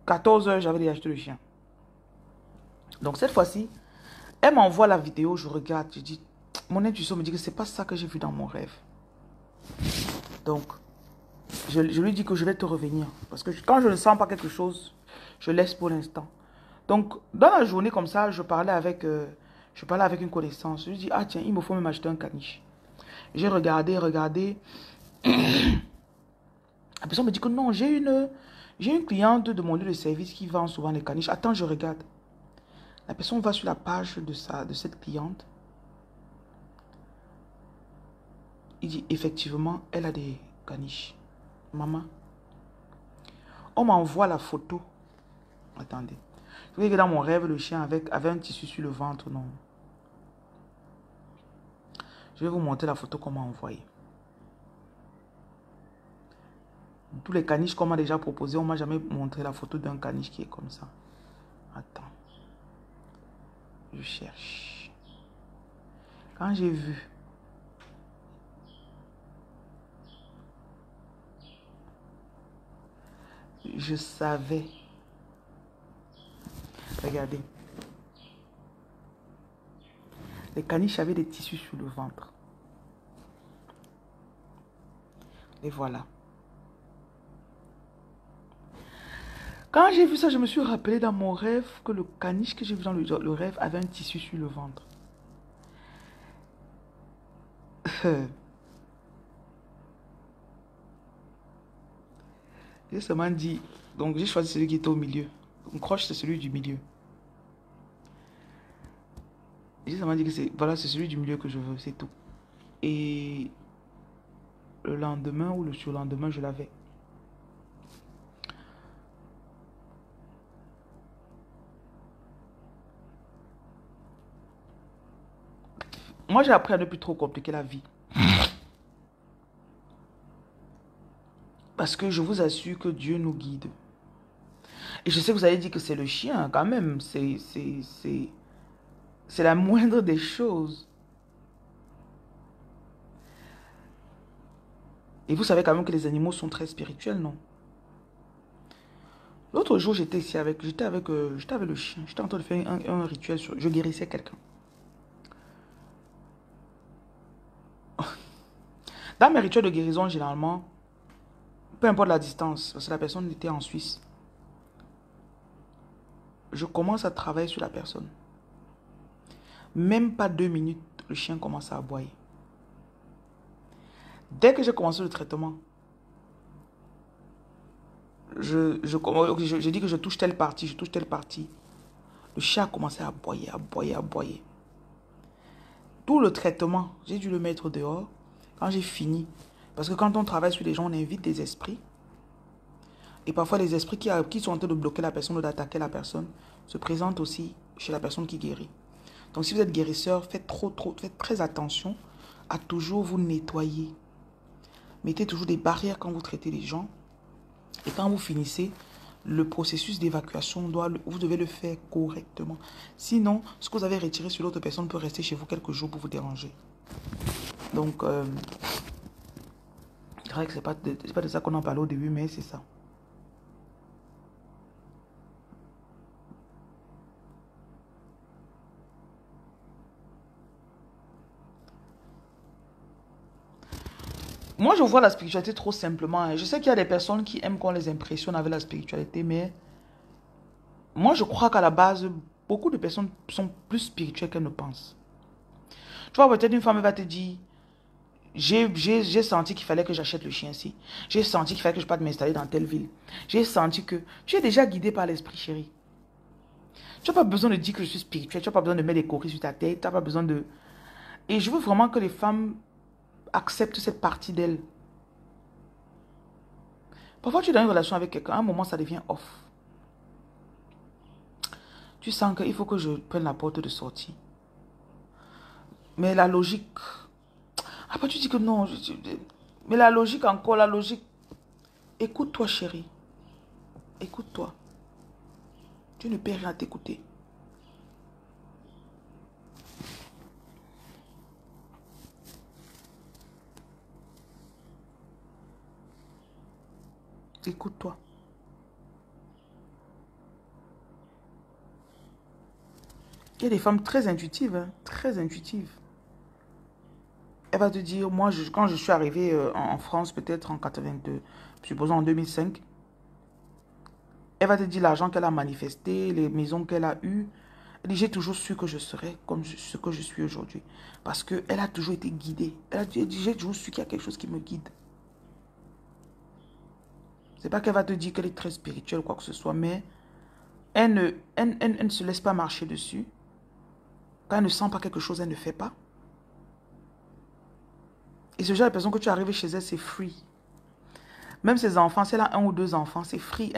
14 heures, j'avais déjà acheté le chien. Donc cette fois-ci, elle m'envoie la vidéo, je regarde, je dis, mon intuition me dit que c'est pas ça que j'ai vu dans mon rêve. Donc, je lui dis que je vais te revenir. Parce que quand je ne sens pas quelque chose, je laisse pour l'instant. Donc, dans la journée comme ça, je parlais avec une connaissance. Je lui dis, ah tiens, il me faut même acheter un caniche. J'ai regardé. La personne me dit que non, j'ai une cliente de mon lieu de service qui vend souvent les caniches. Attends, je regarde. La personne va sur la page de cette cliente. Il dit, effectivement, elle a des caniches. Maman, on m'envoie la photo. Attendez. Vous voyez que dans mon rêve, le chien avait un tissu sur le ventre, non? Je vais vous montrer la photo qu'on m'a envoyée. Tous les caniches qu'on m'a déjà proposé, on ne m'a jamais montré la photo d'un caniche qui est comme ça. Attends. Je cherche. Quand j'ai vu. Je savais. Regardez. Les caniches avaient des tissus sur le ventre. Et voilà. Quand j'ai vu ça, je me suis rappelé dans mon rêve que le caniche que j'ai vu dans le rêve avait un tissu sur le ventre. J'ai seulement dit, donc j'ai choisi celui qui était au milieu. Mon croche, c'est celui du milieu. J'ai seulement dit que c'est celui du milieu que je veux, c'est tout. Et le lendemain ou le surlendemain, je l'avais. Moi, j'ai appris à ne plus trop compliquer la vie. Parce que je vous assure que Dieu nous guide. Et je sais que vous allez dire que c'est le chien, quand même. C'est la moindre des choses. Et vous savez quand même que les animaux sont très spirituels, non? L'autre jour, j'étais avec le chien. J'étais en train de faire un rituel. Je guérissais quelqu'un. Dans mes rituels de guérison, généralement, peu importe la distance, parce que la personne était en Suisse, je commence à travailler sur la personne. Même pas 2 minutes, le chien commence à aboyer. Dès que j'ai commencé le traitement, je dis que je touche telle partie, je touche telle partie. Le chien a commencé à aboyer, aboyer, aboyer. Tout le traitement, j'ai dû le mettre dehors quand j'ai fini. Parce que quand on travaille sur les gens, on invite des esprits. Et parfois, les esprits qui sont en train de bloquer la personne ou d'attaquer la personne se présentent aussi chez la personne qui guérit. Donc, si vous êtes guérisseur, faites très attention à toujours vous nettoyer. Mettez toujours des barrières quand vous traitez les gens. Et quand vous finissez, le processus d'évacuation, vous devez le faire correctement. Sinon, ce que vous avez retiré sur l'autre personne peut rester chez vous quelques jours pour vous déranger. Donc, c'est vrai que c'est pas de ça qu'on en parlait au début, mais c'est ça. Moi, je vois la spiritualité trop simplement. Je sais qu'il y a des personnes qui aiment qu'on les impressionne avec la spiritualité, mais moi, je crois qu'à la base, beaucoup de personnes sont plus spirituelles qu'elles ne pensent. Tu vois, peut-être une femme va te dire, j'ai senti qu'il fallait que j'achète le chien-ci. J'ai senti qu'il fallait que je parte m'installer dans telle ville. J'ai senti que tu es déjà guidé par l'esprit, chéri. Tu n'as pas besoin de dire que je suis spirituel. Tu n'as pas besoin de mettre des coquilles sur ta tête. Tu n'as pas besoin de... Et je veux vraiment que les femmes acceptent cette partie d'elles. Parfois, tu es dans une relation avec quelqu'un. À un moment, ça devient off. Tu sens qu'il faut que je prenne la porte de sortie. Mais la logique... Après, tu dis que non. Mais la logique encore, la logique... Écoute-toi, chérie. Écoute-toi. Tu ne perds rien à t'écouter. Écoute-toi. Il y a des femmes très intuitives, hein, très intuitives. Elle va te dire, moi, quand je suis arrivée en France, peut-être en 82, supposons en 2005, elle va te dire l'argent qu'elle a manifesté, les maisons qu'elle a eues. Elle dit, j'ai toujours su que je serais comme ce que je suis aujourd'hui. Parce qu'elle a toujours été guidée. Elle a dit, j'ai toujours su qu'il y a quelque chose qui me guide. C'est pas qu'elle va te dire qu'elle est très spirituelle ou quoi que ce soit, mais elle ne se laisse pas marcher dessus. Quand elle ne sent pas quelque chose, elle ne fait pas. Et ce genre de personne que tu arrives chez elle, c'est free. Même ses enfants, si elle a 1 ou 2 enfants, c'est free.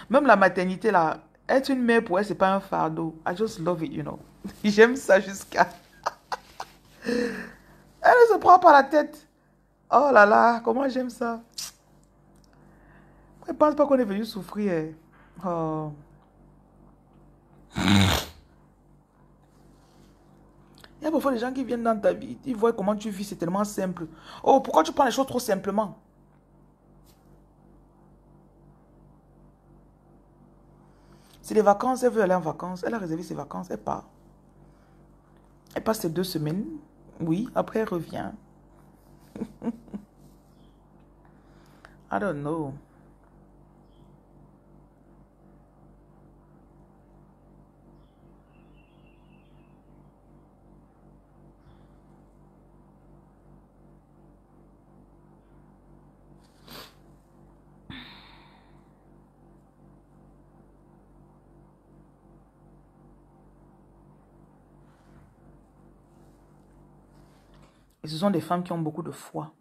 Même la maternité, là, être une mère pour elle, c'est pas un fardeau. I just love it, you know. J'aime ça jusqu'à... Elle ne se prend pas la tête. Oh là là, comment j'aime ça. Elle ne pense pas qu'on est venu souffrir. Eh. Oh. Il y a parfois des gens qui viennent dans ta vie, ils voient comment tu vis, c'est tellement simple. Oh, pourquoi tu prends les choses trop simplement? C'est les vacances, elle veut aller en vacances, elle a réservé ses vacances, elle part. Elle passe ses 2 semaines, oui, après elle revient. I don't know. Et ce sont des femmes qui ont beaucoup de foi.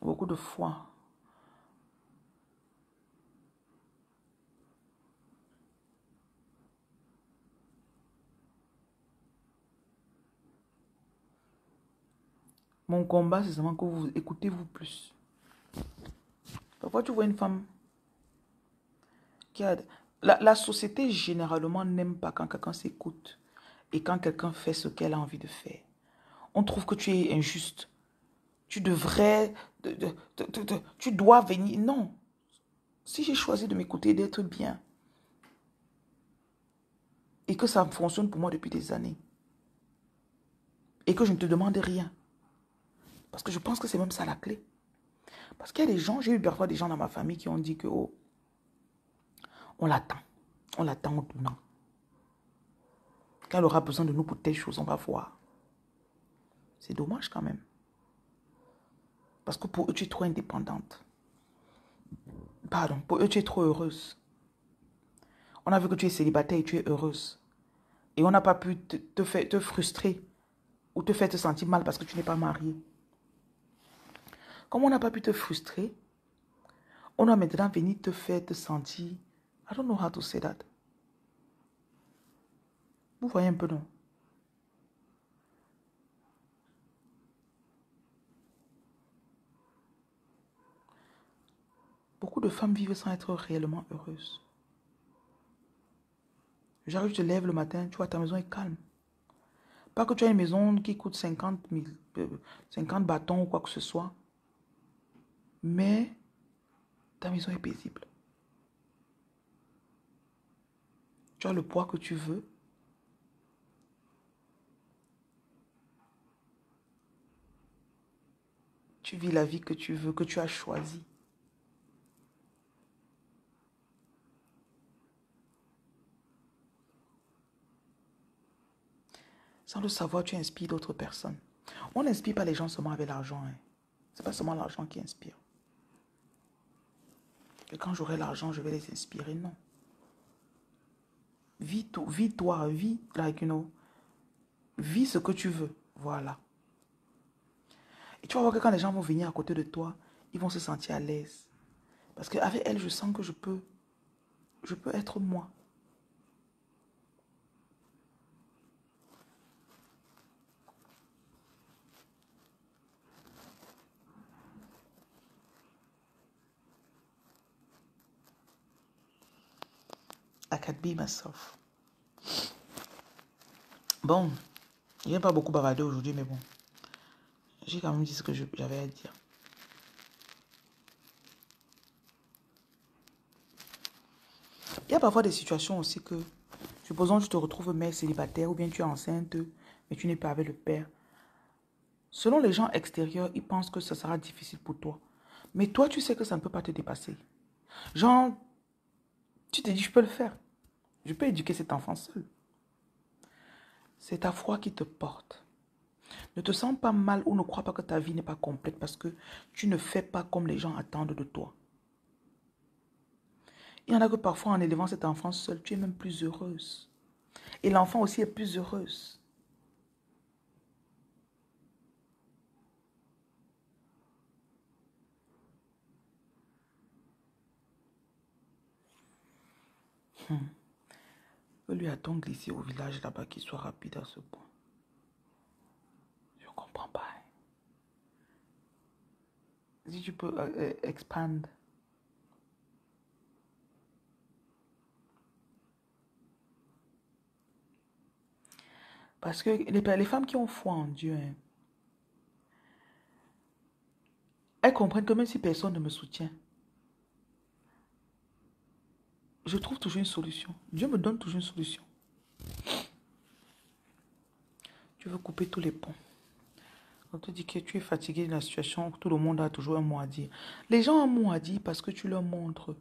Beaucoup de foi. Mon combat, c'est seulement que vous écoutez-vous plus. Parfois, tu vois une femme qui a... La société, généralement, n'aime pas quand quelqu'un s'écoute et quand quelqu'un fait ce qu'elle a envie de faire. On trouve que tu es injuste. Tu devrais... tu dois venir. Non. Si j'ai choisi de m'écouter, d'être bien, et que ça fonctionne pour moi depuis des années, et que je ne te demande rien, parce que je pense que c'est même ça la clé. Parce qu'il y a des gens, j'ai eu parfois des gens dans ma famille qui ont dit que, oh, on l'attend au tournant. Quand elle aura besoin de nous pour telle chose, on va voir. C'est dommage quand même. Parce que pour eux, tu es trop indépendante. Pardon, pour eux, tu es trop heureuse. On a vu que tu es célibataire et tu es heureuse. Et on n'a pas pu te frustrer ou te faire te sentir mal parce que tu n'es pas mariée. Comme on n'a pas pu te frustrer, on doit maintenant venir te faire te sentir... I don't know how to say that. Vous voyez un peu, non? Beaucoup de femmes vivent sans être réellement heureuses. J'arrive, je te lève le matin, tu vois, ta maison est calme. Pas que tu as une maison qui coûte 50 bâtons ou quoi que ce soit. Mais ta maison est paisible. Tu as le poids que tu veux. Tu vis la vie que tu veux, que tu as choisie. Sans le savoir, tu inspires d'autres personnes. On n'inspire pas les gens seulement avec l'argent. Hein. Ce n'est pas seulement l'argent qui inspire. Et quand j'aurai l'argent, je vais les inspirer. Non. Vis toi, like, you know, vis ce que tu veux. Voilà. Et tu vas voir que quand les gens vont venir à côté de toi, ils vont se sentir à l'aise. Parce qu'avec elle, je sens que je peux être moi. I can be myself. Bon, je n'ai pas beaucoup bavardé aujourd'hui, mais bon. J'ai quand même dit ce que j'avais à dire. Il y a parfois des situations aussi que, supposons que tu te retrouves mère célibataire ou bien tu es enceinte, mais tu n'es pas avec le père. Selon les gens extérieurs, ils pensent que ça sera difficile pour toi. Mais toi, tu sais que ça ne peut pas te dépasser. Genre, tu te dis, je peux le faire. Je peux éduquer cet enfant seul. C'est ta foi qui te porte. Ne te sens pas mal ou ne crois pas que ta vie n'est pas complète parce que tu ne fais pas comme les gens attendent de toi. Il y en a que parfois en élevant cet enfant seul, tu es même plus heureuse. Et l'enfant aussi est plus heureuse. Que lui a-t-on glissé au village là-bas qu'il soit rapide à ce point? Je ne comprends pas. Si tu peux expand. Parce que les femmes qui ont foi en Dieu, hein, elles comprennent que même si personne ne me soutient, je trouve toujours une solution. Dieu me donne toujours une solution. Tu veux couper tous les ponts. On te dit que tu es fatigué de la situation, tout le monde a toujours un mot à dire. Les gens ont un mot à dire parce que tu leur montres.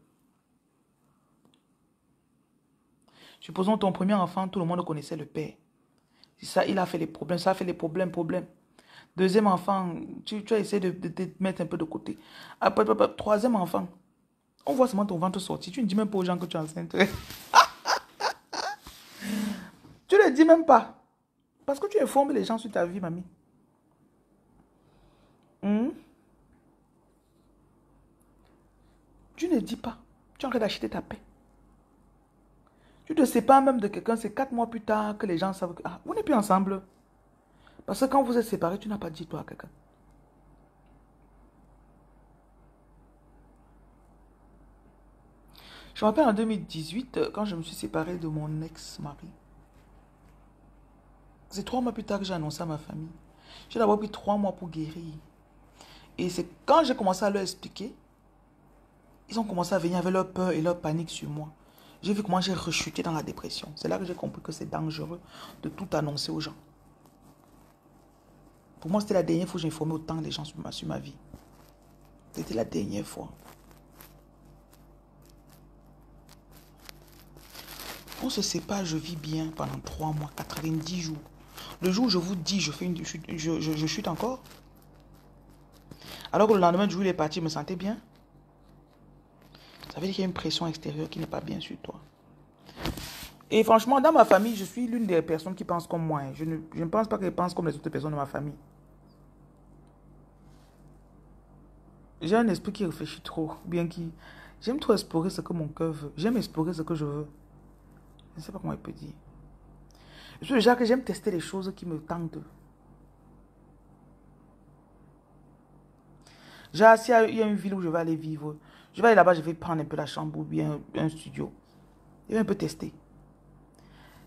Supposons ton premier enfant, tout le monde connaissait le père. Ça, il a fait les problèmes, ça a fait les problèmes. Deuxième enfant, tu as essayé de te mettre un peu de côté. Après, troisième enfant, on voit seulement ton ventre sortir. Tu ne dis même pas aux gens que tu es enceinte. Tu ne le dis même pas. Parce que tu informes les gens sur ta vie, mamie. Tu ne dis pas. Tu es en train d'acheter ta paix. Tu te sépares même de quelqu'un, c'est 4 mois plus tard que les gens savent que vous n'êtes plus ensemble. Parce que quand vous êtes séparés, tu n'as pas dit toi à quelqu'un. Je me rappelle en 2018, quand je me suis séparée de mon ex-mari. C'est 3 mois plus tard que j'ai annoncé à ma famille. J'ai d'abord pris 3 mois pour guérir. Et c'est quand j'ai commencé à leur expliquer, ils ont commencé à venir avec leur peur et leur panique sur moi. J'ai vu comment j'ai rechuté dans la dépression. C'est là que j'ai compris que c'est dangereux de tout annoncer aux gens. Pour moi, c'était la dernière fois que j'informais autant les gens sur ma vie. C'était la dernière fois. On se sépare, je vis bien pendant 3 mois, 90 jours. Le jour où je vous dis, je chute encore. Alors que le lendemain du jour, il est parti, je me sentais bien. Ça veut dire qu'il y a une pression extérieure qui n'est pas bien sur toi. Et franchement, dans ma famille, je suis l'une des personnes qui pensent comme moi. Je ne pense pas qu'elles pensent comme les autres personnes de ma famille. J'ai un esprit qui réfléchit trop. Bien qui... J'aime trop explorer ce que mon cœur veut. J'aime explorer ce que je veux. Je ne sais pas comment il peut dire. Je suis le genre que j'aime tester les choses qui me tentent. Genre, s'il y a une ville où je vais aller vivre, je vais aller là-bas, je vais prendre un peu la chambre ou bien un studio. Je vais un peu tester.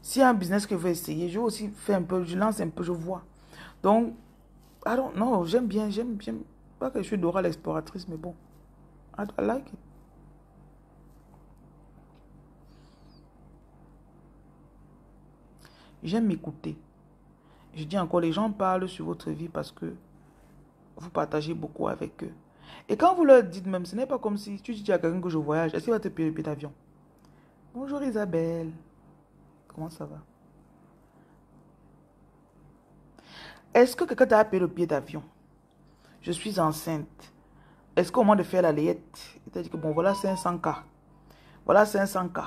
S'il y a un business que je veux essayer, je vais aussi faire un peu, je lance un peu, je vois. Donc, non, j'aime bien. Pas que je suis Dora l'exploratrice, mais bon. I like it. J'aime m'écouter. Je dis encore, les gens parlent sur votre vie parce que vous partagez beaucoup avec eux. Et quand vous leur dites même, ce n'est pas comme si tu dis à quelqu'un que je voyage, est-ce qu'il va te payer le billet d'avion? Bonjour Isabelle. Comment ça va? Est-ce que quelqu'un t'a payé le billet d'avion? Je suis enceinte. Est-ce qu'au moment de faire la layette, il t'a dit que bon, voilà 500K. Voilà 500K.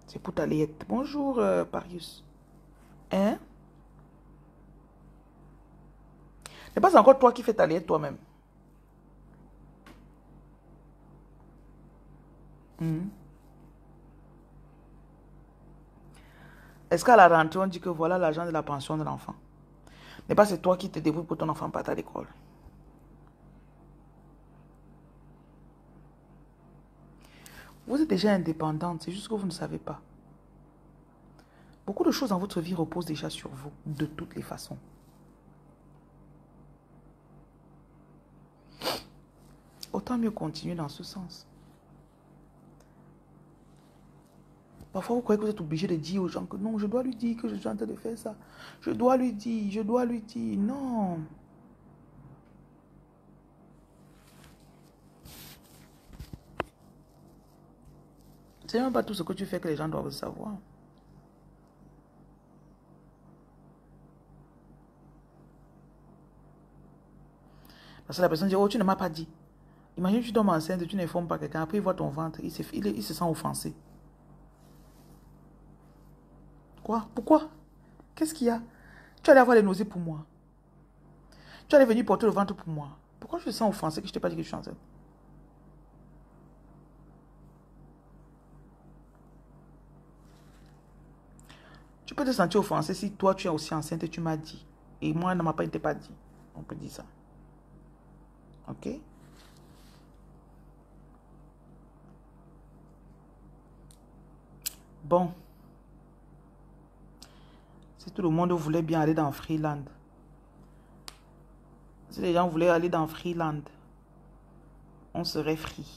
C'est pour ta layette. Bonjour Parius. Hein? Ce n'est pas encore toi qui fais ta layette toi-même. Est-ce qu'à la rentrée, on dit que voilà l'argent de la pension de l'enfant? Mais pas c'est toi qui te débrouilles pour ton enfant part à l'école. Vous êtes déjà indépendante, c'est juste que vous ne savez pas. Beaucoup de choses dans votre vie reposent déjà sur vous, de toutes les façons. Autant mieux continuer dans ce sens. Parfois, vous croyez que vous êtes obligé de dire aux gens que non, je dois lui dire que je suis en train de faire ça. Je dois lui dire, je dois lui dire. Non. C'est même pas tout ce que tu fais que les gens doivent savoir. Parce que la personne dit, oh, tu ne m'as pas dit. Imagine, tu tombes enceinte, tu n'informes pas quelqu'un. Après, il voit ton ventre, il se sent offensé. Quoi? Pourquoi? Qu'est-ce qu'il y a? Tu allais avoir les nausées pour moi. Tu allais venir porter le ventre pour moi. Pourquoi je me sens offensé que je t'ai pas dit que je suis enceinte? Tu peux te sentir offensé si toi tu es aussi enceinte et tu m'as dit. Et moi, elle ne m'a pas été pas dit. On peut dire ça. Ok? Bon. Si tout le monde voulait bien aller dans Freeland. Si les gens voulaient aller dans Freeland, on serait free.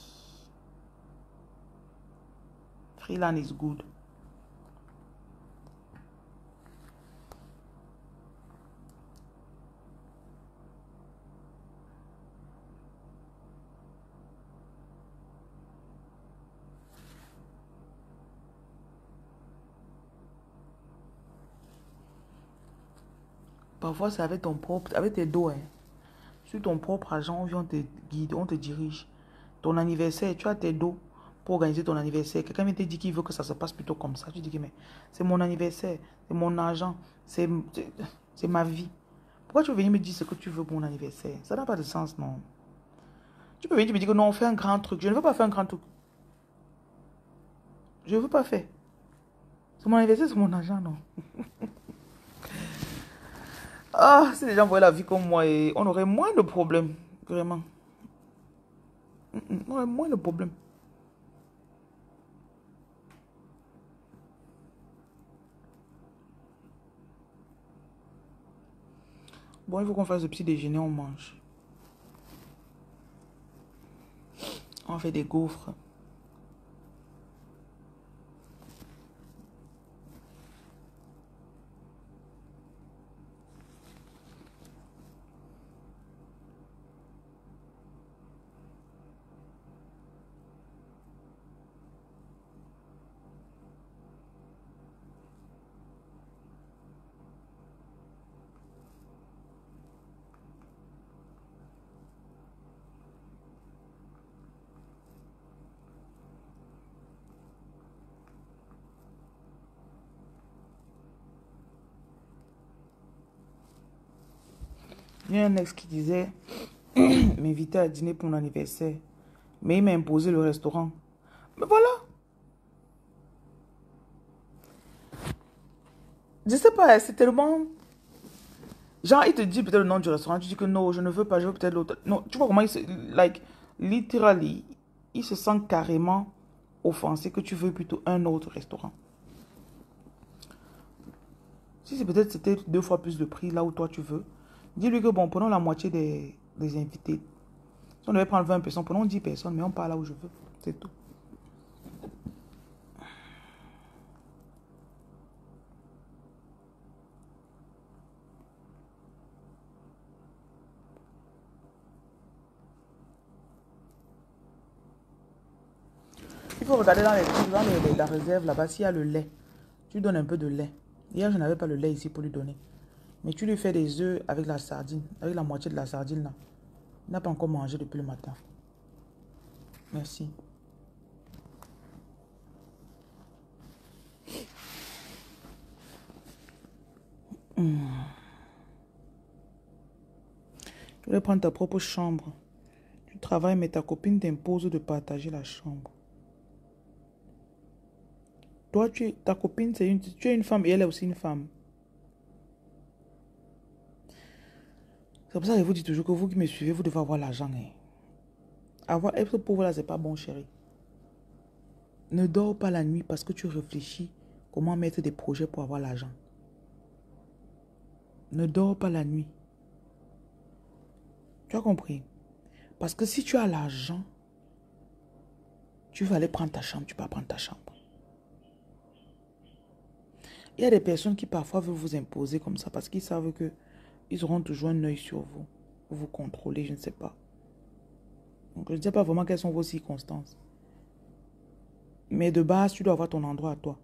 Freeland is good. Parfois, c'est avec ton propre, avec tes dos. Hein. Sur ton propre argent, on te guide, on te dirige. Ton anniversaire, tu as tes dos pour organiser ton anniversaire. Quelqu'un vient te dire qu'il veut que ça se passe plutôt comme ça. Tu dis que mais c'est mon anniversaire, c'est mon argent, c'est ma vie. Pourquoi tu veux venir me dire ce que tu veux pour mon anniversaire? Ça n'a pas de sens, non. Tu peux venir me dire que non, on fait un grand truc. Je ne veux pas faire un grand truc. Je ne veux pas faire. C'est mon anniversaire, c'est mon argent, non. Ah, si les gens voyaient la vie comme moi, on aurait moins de problèmes. Vraiment. On aurait moins de problèmes. Bon, il faut qu'on fasse le petit déjeuner, on mange. On fait des gaufres. Il y a un ex qui disait m'inviter à dîner pour mon anniversaire. Mais il m'a imposé le restaurant. Mais voilà. Je sais pas, c'est tellement... Genre, il te dit peut-être le nom du restaurant. Tu dis que non, je ne veux pas, je veux peut-être l'autre. Non, tu vois comment il se... Like, literally, il se sent carrément offensé que tu veux plutôt un autre restaurant. Si c'est peut-être c'était 2 fois plus de prix là où toi tu veux, dis-lui que bon, prenons la moitié des invités. Si on devait prendre 20 personnes, prenons 10 personnes, mais on part là où je veux. C'est tout. Il faut regarder dans la réserve là-bas s'il y a le lait. Tu lui donnes un peu de lait. Hier, je n'avais pas le lait ici pour lui donner. Mais tu lui fais des œufs avec la sardine, avec la moitié de la sardine là. Il n'a pas encore mangé depuis le matin. Merci. Tu voulais prendre ta propre chambre. Tu travailles, mais ta copine t'impose de partager la chambre. Toi, ta copine, tu es une femme et elle est aussi une femme. C'est pour ça que je vous dis toujours que vous qui me suivez, vous devez avoir l'argent. Hein. Être pauvre là, c'est pas bon, chérie. Ne dors pas la nuit parce que tu réfléchis comment mettre des projets pour avoir l'argent. Ne dors pas la nuit. Tu as compris? Parce que si tu as l'argent, tu vas aller prendre ta chambre, tu peux prendre ta chambre. Il y a des personnes qui parfois veulent vous imposer comme ça parce qu'ils savent que ils auront toujours un œil sur vous. Pour vous contrôler, je ne sais pas. Donc, je ne sais pas vraiment quelles sont vos circonstances. Mais de base, tu dois avoir ton endroit à toi.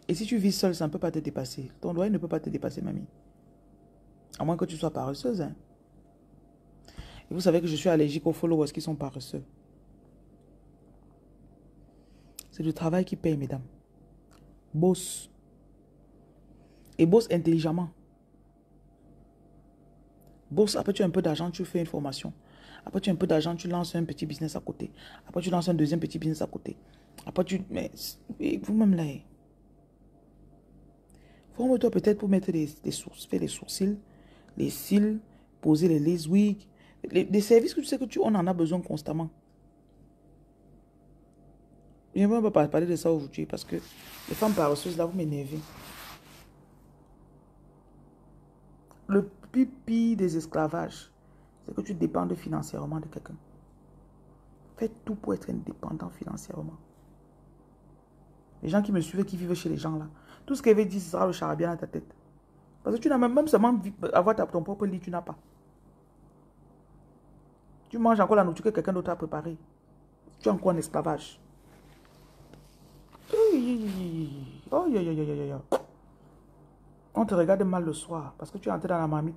Et si tu vis seul, ça ne peut pas te dépasser. Ton loyer ne peut pas te dépasser, mamie. À moins que tu sois paresseuse. Hein. Et vous savez que je suis allergique aux followers qui sont paresseux. C'est le travail qui paye, mesdames. Bosse. Et bosse intelligemment. Bosse, après tu as un peu d'argent, tu fais une formation. Après tu as un peu d'argent, tu lances un petit business à côté. Après tu lances un deuxième petit business à côté. Après tu... Mais vous-même là. Forme-toi peut-être pour mettre faire les sourcils, les cils, poser les lace wigs. Les services que tu sais que on en a besoin constamment. Je ne vais pas parler de ça aujourd'hui parce que les femmes paresseuses là, vous m'énervez. Le plus pire des esclavages, c'est que tu dépends financièrement de quelqu'un. Fais tout pour être indépendant financièrement. Les gens qui me suivent, qui vivent chez les gens là, tout ce qu'ils veulent dire, ce sera le charabia dans ta tête. Parce que tu n'as même seulement avoir ton propre lit, tu n'as pas. Tu manges encore la nourriture que quelqu'un d'autre a préparée. Tu es encore en esclavage. Oh, on te regarde mal le soir parce que tu es entré dans la marmite.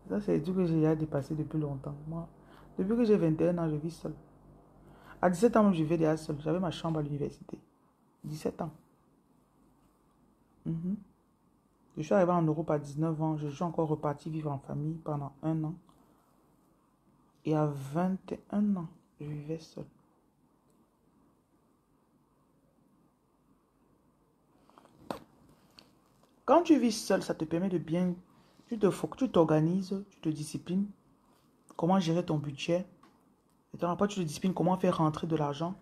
Ça, c'est tout que j'ai dépassé depuis longtemps. Moi, depuis que j'ai 21 ans, je vis seul. À 17 ans, je vivais déjà seul. J'avais ma chambre à l'université. 17 ans. Je suis arrivé en Europe à 19 ans. Je suis encore reparti vivre en famille pendant 1 an. Et à 21 ans, je vivais seul. Quand tu vis seul, ça te permet de bien... Tu t'organises, tu te disciplines. Comment gérer ton budget. Et après, tu te disciplines comment faire rentrer de l'argent.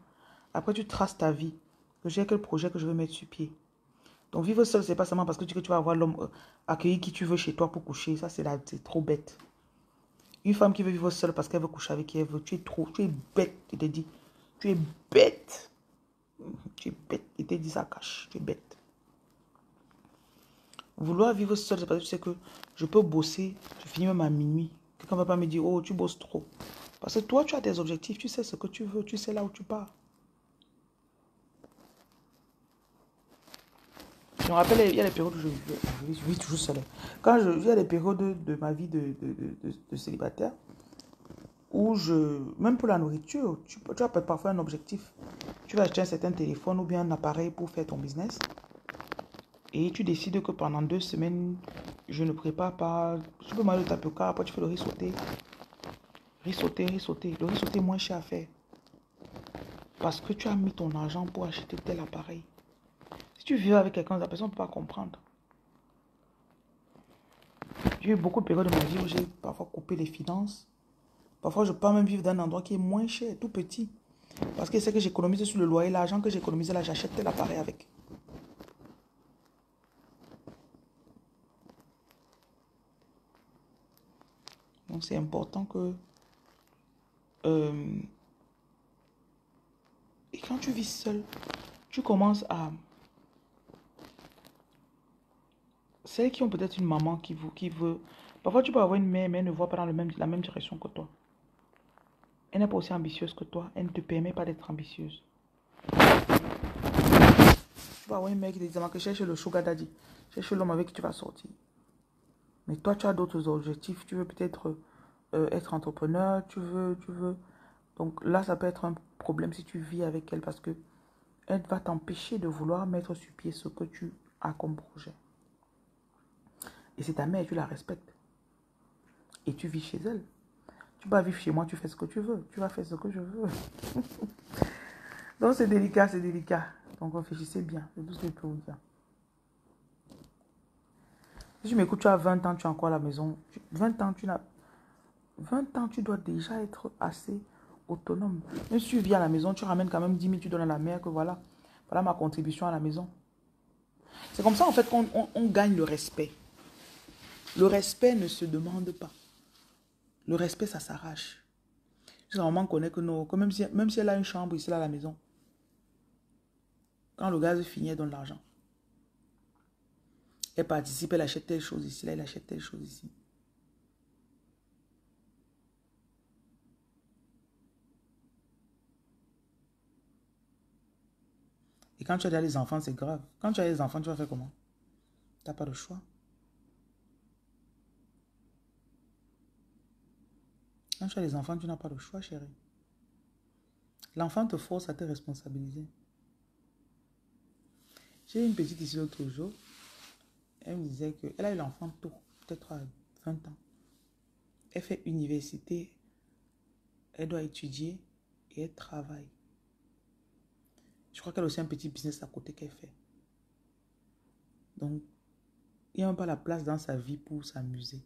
Après, tu traces ta vie. J'ai quel projet que je veux mettre sur pied. Donc, vivre seul, c'est pas seulement parce que tu vas avoir l'homme accueillir qui tu veux chez toi pour coucher. Ça, c'est trop bête. Une femme qui veut vivre seule parce qu'elle veut coucher avec qui elle veut, tu es bête, je te dis. Tu es bête. Tu es bête. Je te dis ça cache. Tu es bête. Vouloir vivre seul, c'est parce que tu sais que je peux bosser, je finis même à minuit. Quelqu'un ne va pas me dire, oh, tu bosses trop. Parce que toi, tu as tes objectifs, tu sais ce que tu veux, tu sais là où tu pars. Je me rappelle, il y a des périodes où je vis toujours seul. Il y a des périodes de ma vie de célibataire où même pour la nourriture, tu as parfois un objectif. Tu vas acheter un certain téléphone ou bien un appareil pour faire ton business. Et tu décides que pendant 2 semaines, je ne prépare pas. Tu peux manger le tapioca, après tu fais le riz sauté. Riz sauté. Le riz sauté est moins cher à faire. Parce que tu as mis ton argent pour acheter tel appareil. Si tu vis avec quelqu'un, la personne ne peut pas comprendre. J'ai eu beaucoup de périodes de ma vie où j'ai parfois coupé les finances. Parfois, je peux même vivre dans un endroit qui est moins cher, tout petit. Parce que c'est que j'économise sur le loyer, l'argent que j'économise là, j'achète tel appareil avec. Donc, c'est important que... Et quand tu vis seul, tu commences à... Celles qui ont peut-être une maman qui veut... Parfois, tu peux avoir une mère, mais elle ne voit pas dans la même direction que toi. Elle n'est pas aussi ambitieuse que toi. Elle ne te permet pas d'être ambitieuse. Tu vas avoir une mère qui te dit que cherche le sugar daddy. Cherche l'homme avec qui tu vas sortir. Mais toi, tu as d'autres objectifs. Tu veux peut-être être entrepreneur. Tu veux... Donc là, ça peut être un problème si tu vis avec elle parce que elle va t'empêcher de vouloir mettre sur pied ce que tu as comme projet. Et c'est ta mère, tu la respectes. Et tu vis chez elle. Tu vas vivre chez moi, tu fais ce que tu veux. Tu vas faire ce que je veux. Donc c'est délicat, c'est délicat. Donc réfléchissez bien. C'est tout ce que je peux vous dire. Si tu m'écoutes, tu as 20 ans, tu es encore à la maison. 20 ans, tu dois déjà être assez autonome. Même si tu vis à la maison, tu ramènes quand même 10 000, tu donnes à la mère que voilà ma contribution à la maison. C'est comme ça en fait qu'on gagne le respect. Le respect ne se demande pas. Le respect, ça s'arrache. Parce que maman connaît que non, que même si elle a une chambre ici là, à la maison, quand le gaz finit, elle donne l'argent. Elle participe, elle achète telle chose ici, là, elle achète telle chose ici. Et quand tu as déjà les enfants, c'est grave. Quand tu as les enfants, tu vas faire comment? Tu n'as pas de choix. Quand tu as les enfants, tu n'as pas de choix, chérie. L'enfant te force à te responsabiliser. J'ai une petite ici l'autre jour. Elle me disait qu'elle a eu l'enfant tôt, peut-être à 20 ans. Elle fait université, elle doit étudier et elle travaille. Je crois qu'elle a aussi un petit business à côté qu'elle fait. Donc, il n'y a même pas la place dans sa vie pour s'amuser.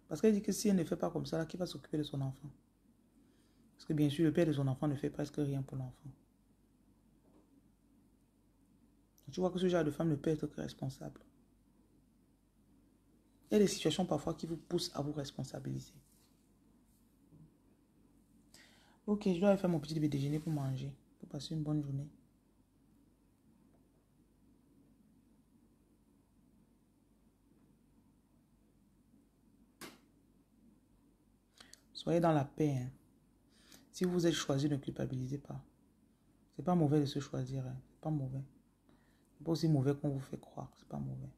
Parce qu'elle dit que si elle ne fait pas comme ça, qui va s'occuper de son enfant? Parce que bien sûr, le père de son enfant ne fait presque rien pour l'enfant. Tu vois que ce genre de femme ne peut être que responsable. Il y a des situations parfois qui vous poussent à vous responsabiliser. Ok, je dois aller faire mon petit déjeuner pour manger, pour passer une bonne journée. Soyez dans la paix. Hein. Si vous êtes choisi, ne culpabilisez pas. C'est pas mauvais de se choisir. Hein. C'est pas mauvais. C'est pas aussi mauvais qu'on vous fait croire. C'est pas mauvais.